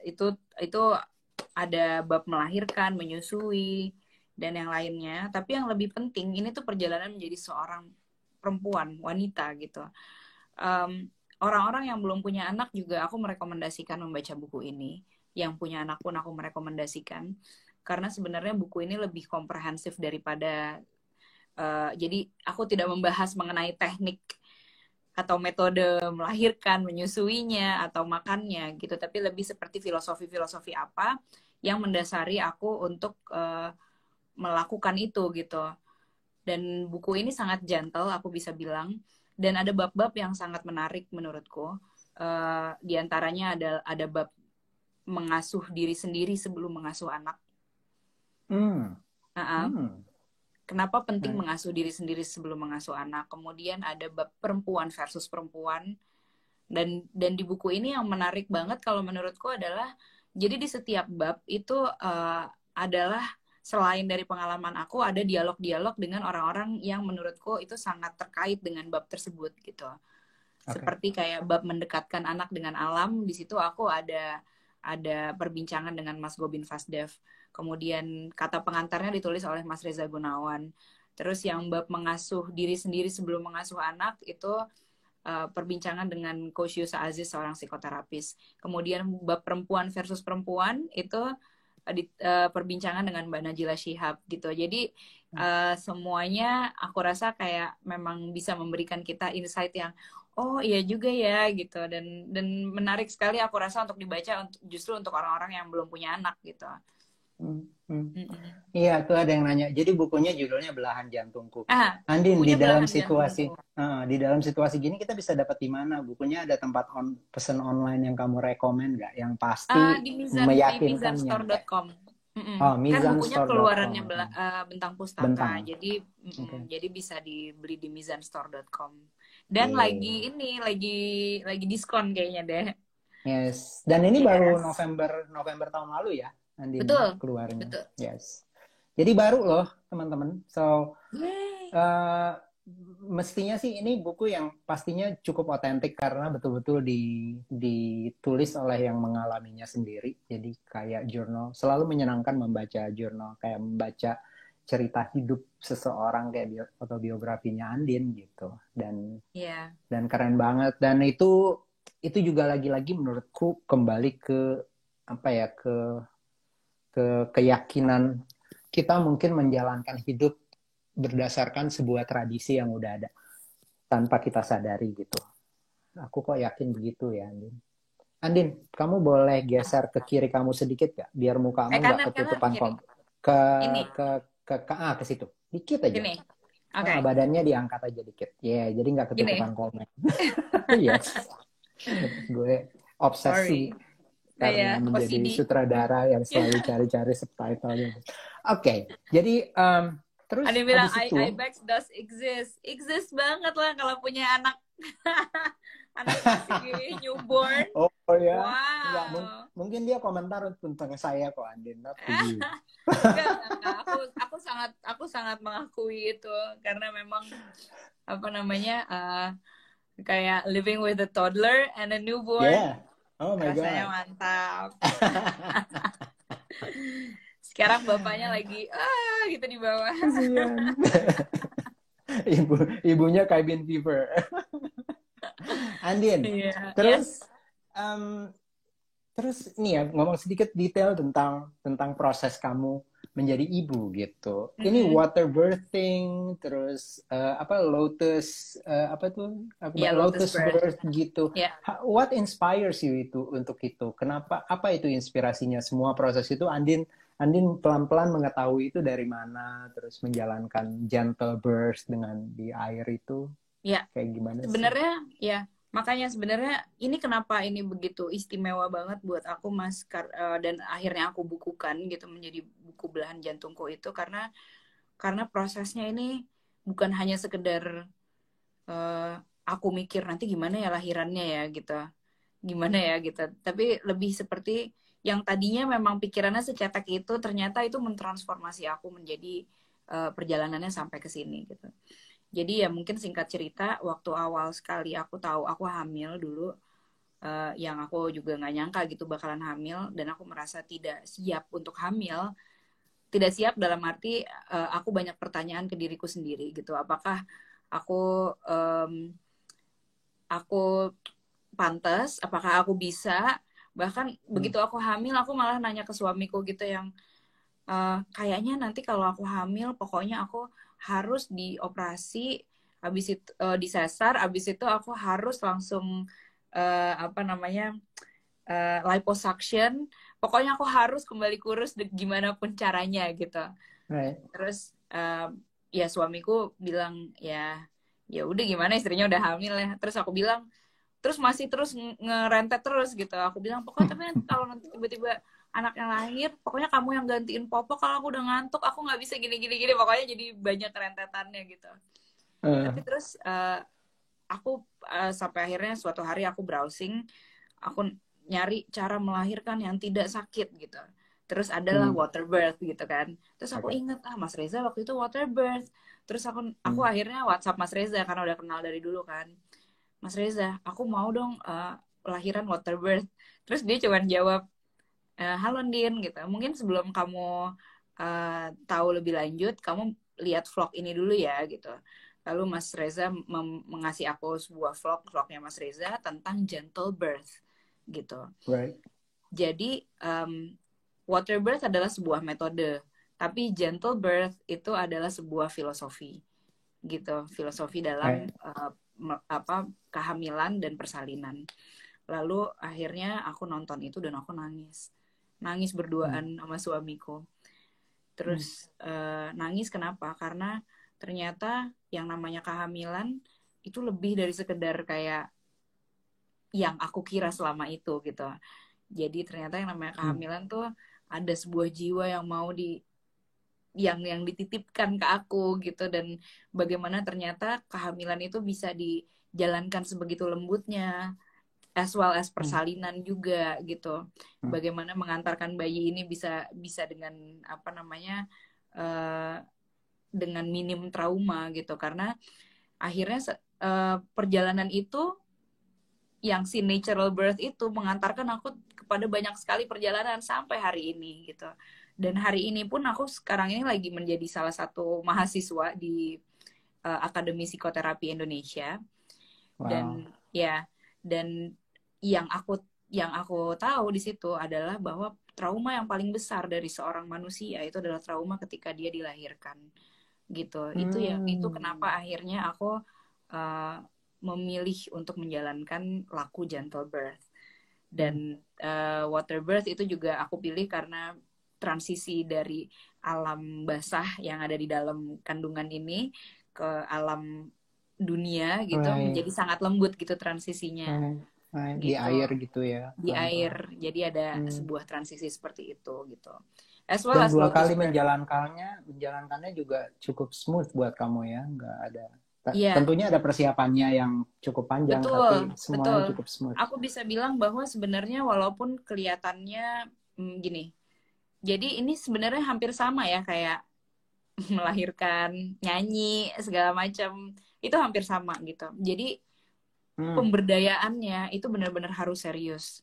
itu ada bab melahirkan, menyusui, dan yang lainnya. Tapi yang lebih penting, ini tuh perjalanan menjadi seorang perempuan, wanita gitu. Orang-orang yang belum punya anak juga aku merekomendasikan membaca buku ini. Yang punya anak pun aku merekomendasikan. Karena sebenarnya buku ini lebih komprehensif daripada... jadi aku tidak membahas mengenai teknik atau metode melahirkan, menyusuinya, atau makannya gitu. Tapi lebih seperti filosofi-filosofi apa yang mendasari aku untuk melakukan itu gitu. Dan buku ini sangat gentle, aku bisa bilang. Dan ada bab-bab yang sangat menarik menurutku. Di antaranya ada bab mengasuh diri sendiri sebelum mengasuh anak. Kenapa penting mengasuh diri sendiri sebelum mengasuh anak? Kemudian ada bab perempuan versus perempuan. Dan di buku ini yang menarik banget kalau menurutku adalah, jadi di setiap bab itu adalah selain dari pengalaman aku, ada dialog-dialog dengan orang-orang yang menurutku itu sangat terkait dengan bab tersebut gitu. Seperti kayak bab mendekatkan anak dengan alam, di situ aku ada perbincangan dengan Mas Gobin Fasdev. Kemudian kata pengantarnya ditulis oleh Mas Reza Gunawan. Terus yang bab mengasuh diri sendiri sebelum mengasuh anak itu perbincangan dengan Coach Yusa Aziz, seorang psikoterapis. Kemudian bab perempuan versus perempuan itu perbincangan dengan Mbak Najila Shihab gitu. Jadi semuanya aku rasa kayak memang bisa memberikan kita insight yang oh iya juga ya gitu, dan menarik sekali aku rasa untuk dibaca justru untuk orang-orang yang belum punya anak gitu. Iya, tuh ada yang nanya. Jadi bukunya judulnya Belahan Jantungku. Andin, di dalam situasi gini kita bisa dapat di mana? Bukunya ada tempat pesan online yang kamu rekomen nggak? Yang pasti di meyakinkan. mizanstore.com. Oh, kan bukunya keluarannya Bentang Pustaka. Jadi jadi bisa dibeli di mizanstore.com. Dan lagi diskon kayaknya deh. Yes. Dan ini baru November tahun lalu ya, Andin, betul, keluarnya. Betul. Yes. Jadi baru loh, teman-teman. So mestinya sih ini buku yang pastinya cukup otentik karena betul-betul ditulis oleh yang mengalaminya sendiri. Jadi kayak jurnal, selalu menyenangkan membaca jurnal, kayak membaca cerita hidup seseorang kayak autobiografinya Andin gitu. Dan keren banget. Dan itu juga lagi-lagi menurutku kembali ke apa ya, ke keyakinan kita mungkin menjalankan hidup berdasarkan sebuah tradisi yang udah ada tanpa kita sadari gitu. Aku kok yakin begitu ya, Andin. Andin, kamu boleh geser ke kiri kamu sedikit gak? Biar mukamu nggak ketutupan ke situ. Dikit aja. Okay. Badannya diangkat aja dikit. Jadi nggak ketutupan komen. Yes. Gue obsesi karena menjadi sutradara yang selalu cari-cari subtitle. Oke. Jadi terus ada bilang IBEX does exist banget lah kalau punya anak masih newborn. Oh ya. Wow. Enggak, mungkin dia komentar tentang saya kok, Andin. Aku sangat mengakui itu karena memang apa namanya kayak living with a toddler and a newborn. Yeah. Oh my God. Rasanya mantap. Sekarang bapaknya lagi gitu di bawah. Ibunya cabin fever. Andin. Terus terus nih ya, ngomong sedikit detail tentang proses kamu menjadi ibu gitu. Ini water birthing, terus lotus lotus birth gitu. What inspires you untuk itu? Kenapa? Apa itu inspirasinya? Semua proses itu Andin pelan-pelan mengetahui itu dari mana, terus menjalankan gentle birth dengan di air itu. Kayak gimana sih? Sebenarnya makanya sebenarnya ini kenapa ini begitu istimewa banget buat aku, Mas, dan akhirnya aku bukukan gitu menjadi buku Belahan Jantungku itu karena prosesnya ini bukan hanya sekedar aku mikir nanti gimana ya lahirannya ya gitu, tapi lebih seperti yang tadinya memang pikirannya secetek itu, ternyata itu mentransformasi aku menjadi perjalanannya sampai ke sini gitu. Jadi ya mungkin singkat cerita, waktu awal sekali aku tahu aku hamil dulu, yang aku juga nggak nyangka gitu bakalan hamil, dan aku merasa tidak siap untuk hamil. Tidak siap dalam arti aku banyak pertanyaan ke diriku sendiri gitu. Apakah aku aku pantas, apakah aku bisa? Bahkan begitu aku hamil, aku malah nanya ke suamiku gitu yang kayaknya nanti kalau aku hamil, pokoknya aku harus dioperasi, habis itu disesar, habis itu aku harus langsung apa namanya liposuction. Pokoknya aku harus kembali kurus gimana pun caranya gitu. Right. Terus ya suamiku bilang ya udah gimana, istrinya udah hamil ya. Terus aku bilang, terus masih terus ngerentet terus gitu. Aku bilang pokoknya tapi kalau nanti tiba-tiba anaknya lahir, pokoknya kamu yang gantiin Popo, kalau aku udah ngantuk aku nggak bisa gini gini gini, pokoknya jadi banyak rentetannya gitu. Tapi terus aku sampai akhirnya suatu hari aku browsing, aku nyari cara melahirkan yang tidak sakit gitu. Terus adalah water birth gitu kan. Terus aku inget, Mas Reza waktu itu water birth. Terus aku akhirnya WhatsApp Mas Reza karena udah kenal dari dulu kan. Mas Reza, aku mau dong lahiran water birth. Terus dia cuma jawab, halo Din gitu. Mungkin sebelum kamu tahu lebih lanjut, kamu lihat vlog ini dulu ya gitu. Lalu Mas Reza mengasih aku sebuah vlognya Mas Reza tentang gentle birth gitu. Right. Jadi water birth adalah sebuah metode, tapi gentle birth itu adalah sebuah filosofi gitu, filosofi dalam kehamilan dan persalinan. Lalu akhirnya aku nonton itu dan aku nangis berduaan sama suamiku. Terus nangis kenapa? Karena ternyata yang namanya kehamilan itu lebih dari sekedar kayak yang aku kira selama itu gitu. Jadi ternyata yang namanya kehamilan tuh ada sebuah jiwa yang mau yang dititipkan ke aku gitu, dan bagaimana ternyata kehamilan itu bisa dijalankan sebegitu lembutnya, as well as persalinan juga gitu. Bagaimana mengantarkan bayi ini bisa dengan apa namanya dengan minim trauma gitu, karena akhirnya perjalanan itu yang si natural birth itu mengantarkan aku kepada banyak sekali perjalanan sampai hari ini gitu. Dan hari ini pun aku sekarang ini lagi menjadi salah satu mahasiswa di Akademi Psikoterapi Indonesia. Wow. Dan yang aku tahu di situ adalah bahwa trauma yang paling besar dari seorang manusia itu adalah trauma ketika dia dilahirkan gitu. Itu kenapa akhirnya aku memilih untuk menjalankan laku gentle birth. Dan water birth itu juga aku pilih karena transisi dari alam basah yang ada di dalam kandungan ini ke alam dunia gitu, menjadi sangat lembut gitu transisinya. Gitu. Di air gitu ya. Di air. Jadi ada sebuah transisi seperti itu gitu. As well. Dan as 2 kali menjalankannya juga cukup smooth buat kamu ya, nggak ada. Tentunya ada persiapannya yang cukup panjang, tapi semuanya cukup smooth. Aku bisa bilang bahwa sebenarnya walaupun kelihatannya gini, jadi ini sebenarnya hampir sama ya kayak melahirkan, nyanyi, segala macam, itu hampir sama gitu. Jadi pemberdayaannya itu benar-benar harus serius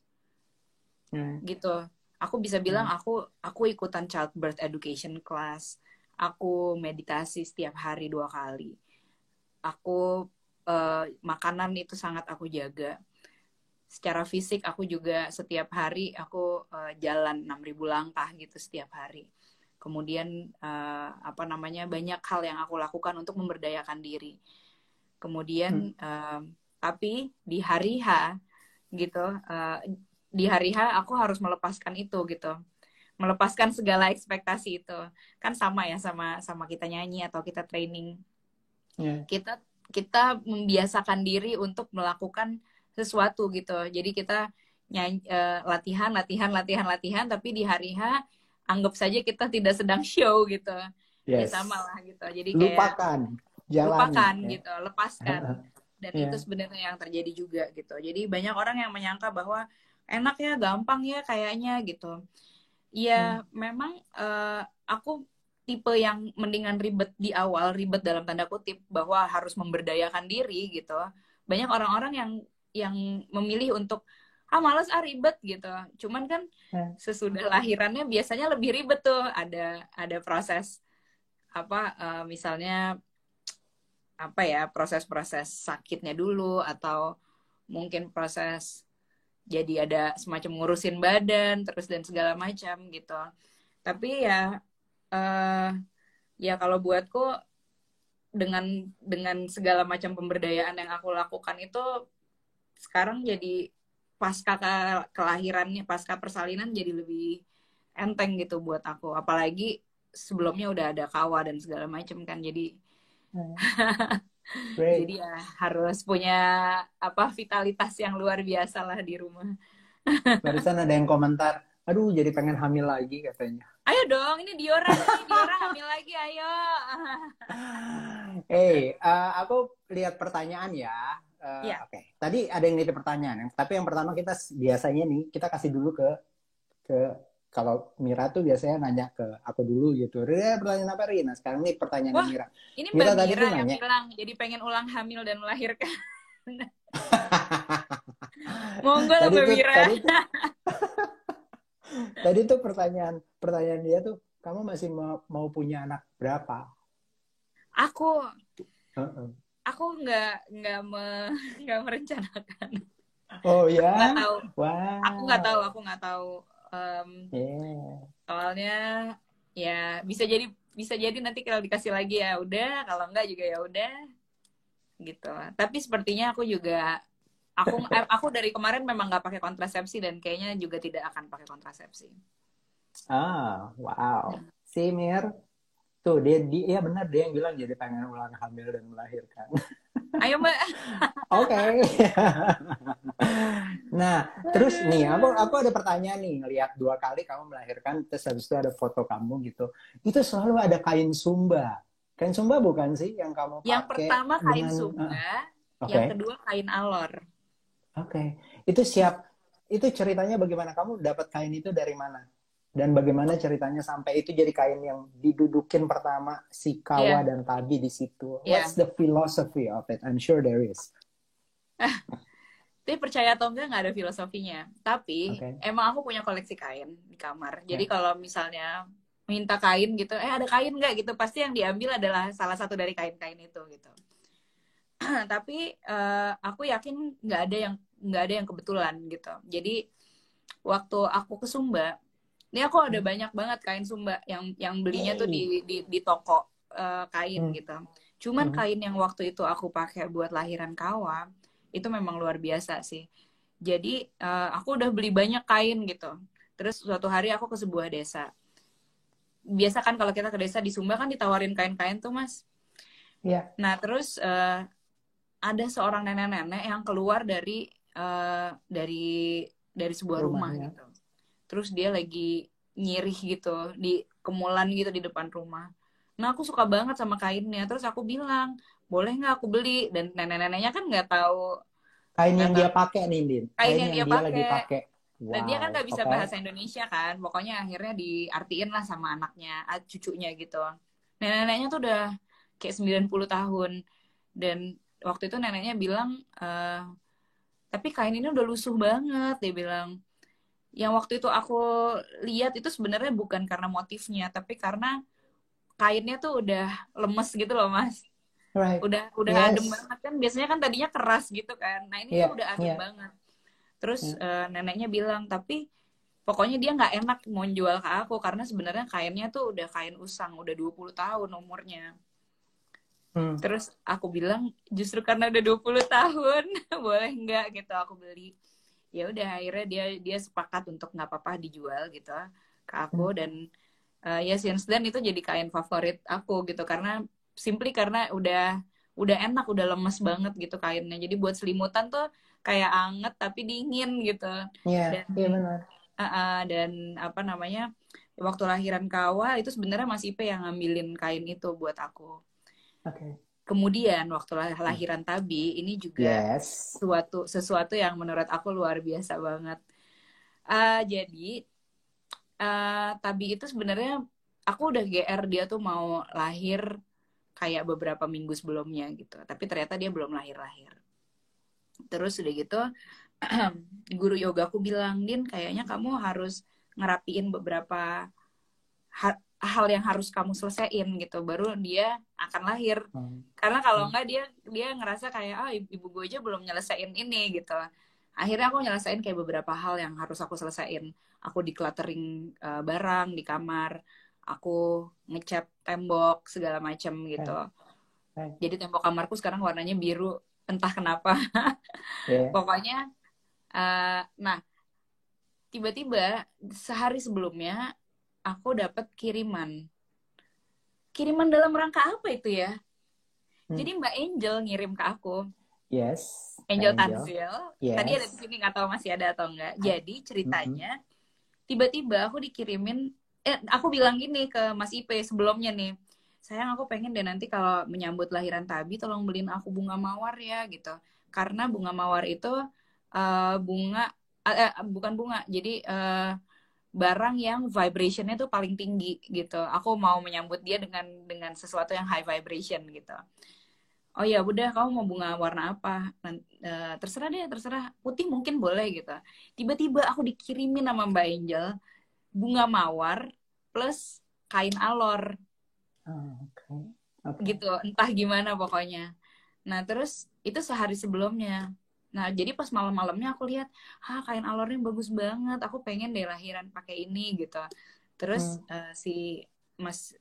gitu. Aku bisa bilang aku ikutan childbirth education class, aku meditasi setiap hari 2 kali. Aku makanan itu sangat aku jaga. Secara fisik aku juga setiap hari aku jalan 6.000 langkah gitu setiap hari. Kemudian banyak hal yang aku lakukan untuk memberdayakan diri. Kemudian tapi di hari H gitu, di hari H aku harus melepaskan itu gitu. Melepaskan segala ekspektasi itu. Kan sama ya sama kita nyanyi atau kita training. Kita membiasakan diri untuk melakukan sesuatu gitu. Jadi kita latihan, tapi di hari H anggap saja kita tidak sedang show gitu. Ya sama lah gitu. Jadi lupakan gitu, lepaskan. Dan itu sebenarnya yang terjadi juga gitu. Jadi banyak orang yang menyangka bahwa enak ya, gampang ya kayaknya gitu. Ya memang aku tipe yang mendingan ribet di awal, ribet dalam tanda kutip, bahwa harus memberdayakan diri gitu. Banyak orang-orang yang memilih untuk males ribet gitu. Cuman kan sesudah lahirannya biasanya lebih ribet tuh. Ada proses apa misalnya apa ya, proses-proses sakitnya dulu, atau mungkin proses jadi ada semacam ngurusin badan terus dan segala macam gitu. Tapi ya eh ya kalau buatku dengan segala macam pemberdayaan yang aku lakukan itu sekarang jadi pasca kelahirannya, pasca persalinan jadi lebih enteng gitu buat aku. Apalagi sebelumnya udah ada kawa dan segala macam kan. Jadi Great. ya harus punya apa vitalitas yang luar biasa lah di rumah. Barusan ada yang komentar, aduh jadi pengen hamil lagi katanya. Ayo dong, ini Diora nih, Diora hamil lagi, ayo. Aku lihat pertanyaan ya. Ya, Oke. Tadi ada yang nitip pertanyaan. Tapi yang pertama kita biasanya nih, kita kasih dulu ke kalau Mira tuh biasanya nanya ke aku dulu gitu. Rina, pertanyaan apa Rina? Sekarang nih pertanyaan wah, Mira. ini Mbak Mira tadi Mira tuh yang nanya. bilang jadi pengen ulang hamil dan melahirkan. Monggo lah tadi Mbak tuh Mira. tadi tuh tadi tuh pertanyaan pertanyaan dia tuh, kamu masih mau punya anak berapa? Aku Uh-uh. aku nggak merencanakan. Oh Aku nggak ya, tahu. Aku nggak tahu. wow. Aku nggak tahu. Em, Yeah. soalnya ya bisa jadi nanti kalau dikasih lagi ya udah, kalau enggak juga ya udah gitu. Tapi sepertinya aku dari kemarin memang nggak pakai kontrasepsi dan kayaknya juga tidak akan pakai kontrasepsi. Wow. Si Mir, tuh dia ya benar dia yang bilang jadi pengen ulang hamil dan melahirkan. Ayo Mbak. Oke. Nah, terus nih aku ada pertanyaan nih, ngelihat 2 kali kamu melahirkan, terus habis itu ada foto kamu gitu. Itu selalu ada kain sumba. Kain sumba bukan sih yang kamu Yang pakai pertama kain dengan sumba, oke. yang kedua kain alor. Oke. Itu itu ceritanya bagaimana kamu dapat kain itu dari mana? Dan bagaimana ceritanya sampai itu jadi kain yang didudukin pertama si Kawa Iya, dan Tabi di situ? iya. What's the philosophy of it? I'm sure there is. Tapi percaya atau enggak nggak ada filosofinya. Tapi Oke. emang aku punya koleksi kain di kamar. Jadi Ya. kalau misalnya minta kain gitu, ada kain nggak gitu, pasti yang diambil adalah salah satu dari kain-kain itu gitu. Tapi aku yakin nggak ada yang kebetulan gitu. Jadi waktu aku ke Sumba, ini aku ada Hmm. banyak banget kain Sumba yang belinya tuh Yay. di toko kain Hmm. gitu. Cuman Hmm. kain yang waktu itu aku pakai buat lahiran Kawa itu memang luar biasa sih. Jadi aku udah beli banyak kain gitu. Terus suatu hari aku ke sebuah desa. Biasa kan kalau kita ke desa di Sumba kan ditawarin kain-kain tuh Mas. Ya. Nah terus ada seorang nenek-nenek yang keluar dari sebuah rumah Rumahnya. gitu. Terus dia lagi nyirih gitu di kemulan gitu di depan rumah. Nah aku suka banget sama kainnya. Terus aku bilang, boleh nggak aku beli? Dan nenek-neneknya kan Kain nggak yang tahu dia pakai nih, Din. kain Kain yang yang dia dia lagi pakai. pakai. Dan dia kan Wow. nggak bisa Oke. bahasa Indonesia kan. Pokoknya akhirnya diartiin lah sama anaknya, cucunya gitu. Nenek-neneknya tuh udah kayak 90 tahun. Dan waktu itu neneknya bilang, tapi kain ini udah lusuh banget. Dia bilang, yang waktu itu aku lihat itu sebenarnya bukan karena motifnya, tapi karena kainnya tuh udah lemes gitu loh, Mas. Right. Udah adem Yes. banget kan. Biasanya kan tadinya keras gitu kan. Nah, ini tuh Iya. udah adem Iya. banget. Terus Iya. neneknya bilang, tapi pokoknya dia nggak enak mau jual ke aku karena sebenarnya kainnya tuh udah kain usang, udah 20 tahun umurnya. Hmm. Terus aku bilang, justru karena udah 20 tahun, boleh nggak gitu aku beli. Ya udah akhirnya dia sepakat untuk nggak apa-apa dijual gitu ke aku. Hmm. Dan ya since then itu jadi kain favorit aku gitu, karena simply karena udah enak, udah lemes banget gitu kainnya, jadi buat selimutan tuh kayak anget tapi dingin gitu. Iya. Dan Iya benar. dan apa namanya, waktu lahiran Kawa itu sebenarnya Mas Ipe yang ngambilin kain itu buat aku. Oke. Kemudian waktu Hmm. lahiran Tabi ini juga Yes. sesuatu yang menurut aku luar biasa banget. Jadi Tabi itu sebenarnya aku udah GR dia tuh mau lahir kayak beberapa minggu sebelumnya gitu. Tapi ternyata dia belum lahir-lahir. Terus udah gitu guru yoga aku bilang, Din kayaknya kamu harus ngerapiin beberapa hal yang harus kamu selesaiin gitu, baru dia akan lahir. Karena kalau enggak dia ngerasa kayak ibu gue aja belum nyelesain ini gitu. Akhirnya aku nyelesain kayak beberapa hal yang harus aku selesaiin. Aku decluttering barang di kamar, aku ngecat tembok segala macam gitu. Jadi tembok kamarku sekarang warnanya biru, entah kenapa. Pokoknya nah tiba-tiba sehari sebelumnya aku dapat kiriman dalam rangka apa itu ya? Jadi Mbak Angel ngirim ke aku. Yes. Angel Tanzil. Yes. Tadi ada di sini, nggak tahu masih ada atau enggak. Jadi ceritanya tiba-tiba aku dikirimin, aku bilang gini ke Mas Ipe sebelumnya nih, sayang aku pengen deh nanti kalau menyambut lahiran Tabi tolong beliin aku bunga mawar ya gitu. Karena bunga mawar itu bukan bunga, jadi barang yang vibrationnya tuh paling tinggi gitu. Aku mau menyambut dia dengan sesuatu yang high vibration gitu. Oh ya udah, kamu mau bunga warna apa? Terserah deh, terserah. Putih mungkin boleh gitu. Tiba-tiba aku dikirimin sama Mbak Angel bunga mawar plus kain alor. Gitu, entah gimana pokoknya. Nah terus itu sehari sebelumnya. Nah jadi pas malam-malamnya aku lihat, kain alornya bagus banget, aku pengen deh lahiran pakai ini gitu. Terus si Mas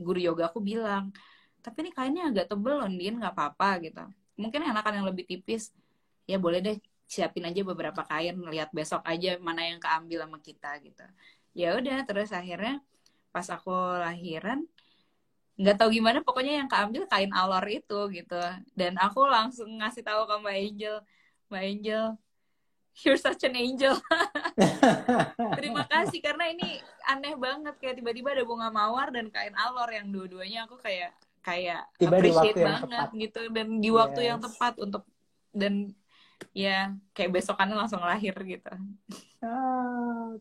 guru yoga aku bilang, tapi ini kainnya agak tebel loh Din, nggak apa-apa gitu. Mungkin enakan yang lebih tipis. Ya boleh deh, siapin aja beberapa kain, lihat besok aja mana yang keambil sama kita gitu. Ya udah, terus akhirnya pas aku lahiran nggak tahu gimana, pokoknya yang keambil kain alor itu gitu. Dan aku langsung ngasih tahu ke Mbak Angel, you're such an angel. Terima kasih, karena ini aneh banget, kayak tiba-tiba ada bunga mawar dan kain alor yang dua-duanya aku kayak tiba appreciate banget gitu, dan di waktu yang tepat untuk, dan ya kayak besokannya langsung lahir gitu.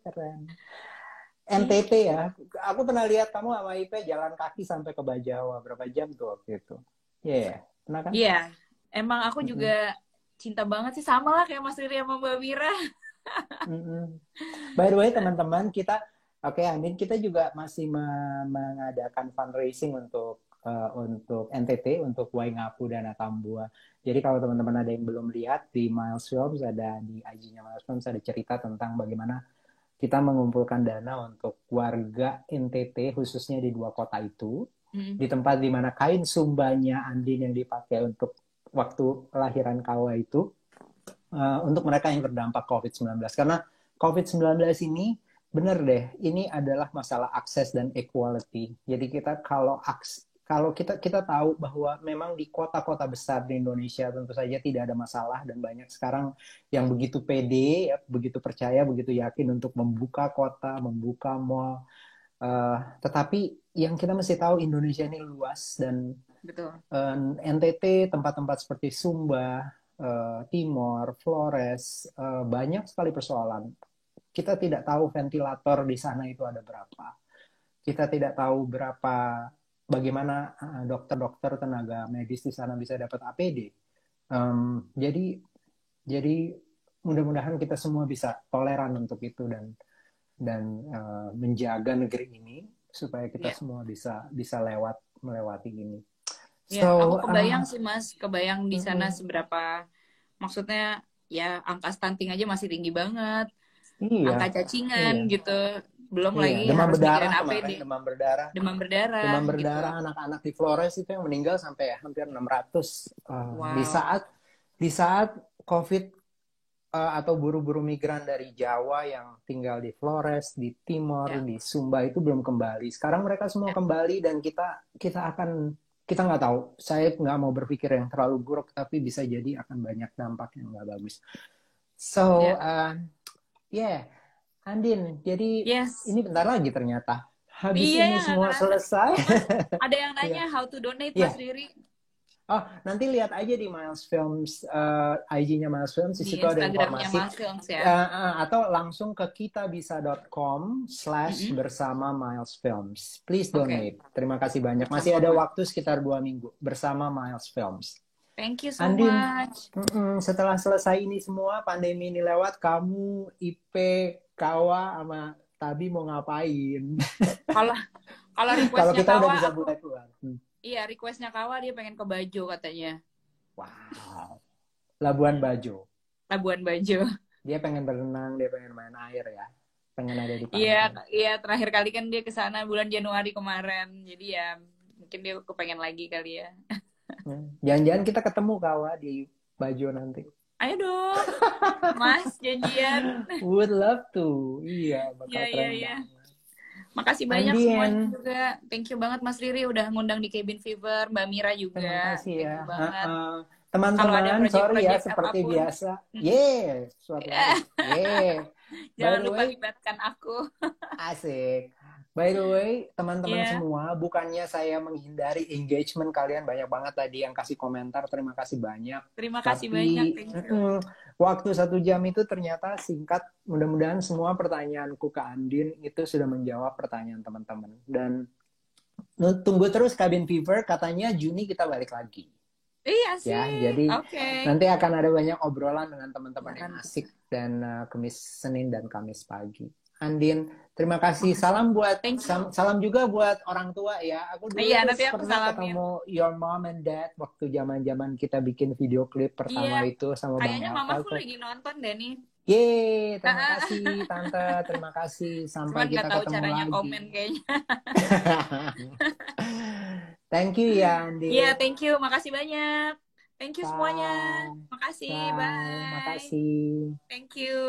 Keren. NTT ya, aku pernah lihat kamu sama Ipe jalan kaki sampai ke Bajawa, berapa jam tuh waktu itu? Pernah kan? Iya, emang aku juga cinta banget sih, sama lah kayak Mas Riri sama Mbak Mira. By the way teman-teman, Andin, kita juga masih mengadakan fundraising untuk NTT, untuk Waingapu dan Atambua. Jadi kalau teman-teman ada yang belum lihat, di Miles Films ada, di IG-nya Miles Films ada cerita tentang bagaimana kita mengumpulkan dana untuk warga NTT, khususnya di 2 kota itu, di tempat dimana kain sumbanya Andin yang dipakai untuk waktu lahiran Kawa itu, untuk mereka yang terdampak COVID-19. Karena COVID-19 ini, benar deh, ini adalah masalah akses dan equality. Jadi kita kalau kita tahu bahwa memang di kota-kota besar di Indonesia tentu saja tidak ada masalah, dan banyak sekarang yang begitu pede, ya, begitu percaya, begitu yakin untuk membuka kota, membuka mall. Tetapi yang kita mesti tahu, Indonesia ini luas, dan NTT, tempat-tempat seperti Sumba, Timor, Flores, banyak sekali persoalan. Kita tidak tahu ventilator di sana itu ada berapa. Kita tidak tahu bagaimana dokter-dokter, tenaga medis di sana bisa dapat APD. Jadi mudah-mudahan kita semua bisa toleran untuk itu, dan menjaga negeri ini supaya kita semua bisa melewati ini. Aku kebayang sih Mas, kebayang di sana seberapa, maksudnya ya angka stunting aja masih tinggi banget, angka cacingan gitu, belum lagi demam harus berdarah, mikirin APD. Demam berdarah gitu. Anak-anak di Flores itu yang meninggal sampai hampir 600. Di saat COVID, atau buruh-buruh migran dari Jawa yang tinggal di Flores, di Timor, di Sumba itu belum kembali. Sekarang mereka semua kembali, dan kita nggak tahu. Saya nggak mau berpikir yang terlalu buruk, tapi bisa jadi akan banyak dampak yang nggak bagus. So, Andin, jadi ini bentar lagi ternyata. Habis ini semua selesai. Ada yang nanya how to donate, Mas Riri. Oh, nanti lihat aja di Miles Films, IG-nya Miles Films, di Di situ ada Instagramnya informasi. Mas Films ya. Atau langsung ke kitabisa.com/bersama Miles Films. Please donate. Terima kasih banyak. Masih ada waktu sekitar 2 minggu bersama Miles Films. Thank you so Andin, much. Setelah selesai ini semua, pandemi ini lewat, kamu, Ipe, Kawa, sama Tabi mau ngapain? Kalau Kalau requestnya kita udah Kawa, bisa mulai keluar. iya requestnya Kawa dia pengen ke Bajo katanya. Wow. Labuan Bajo. Labuan Bajo. Dia pengen berenang, dia pengen main air ya. Pengen ada di pantai. Iya, terakhir kali kan dia ke sana bulan Januari kemarin. Jadi ya mungkin dia kepengen lagi kali ya. Jangan-jangan kita ketemu Kawa di Bajo nanti. Ayo dong, Mas, janjian. Would love to. Iya, bakal keren banget. Makasih banyak semuanya juga. Thank you banget Mas Riri udah ngundang di Cabin Fever, Mbak Mira juga. Terima kasih ya. Banget. Teman-teman, sorry ya seperti apapun. Biasa. Suatu Jangan lupa libatkan aku. Asik. By the way, teman-teman semua, bukannya saya menghindari engagement kalian, banyak banget tadi yang kasih komentar, terima kasih banyak. Terima kasih banyak, thank you. Waktu 1 jam itu ternyata singkat, mudah-mudahan semua pertanyaanku ke Andin itu sudah menjawab pertanyaan teman-teman. Dan tunggu terus Cabin Fever, katanya Juni kita balik lagi. Iya sih. Ya, jadi nanti akan ada banyak obrolan dengan teman-teman yang asik dan Senin dan Kamis pagi. Andin, terima kasih. Salam juga buat orang tua ya. Aku dulu pernah ketemu your mom and dad waktu zaman-zaman kita bikin video klip pertama itu sama Bang. Kayaknya mamaku lagi nonton deh nih. Yeay, terima kasih Tante, terima kasih. Sampai kita ketemu caranya lagi. Komen kayaknya. Thank you ya Andin. Iya, thank you. Makasih banyak. Thank you semuanya. Makasih. Bye. Makasih. Thank you.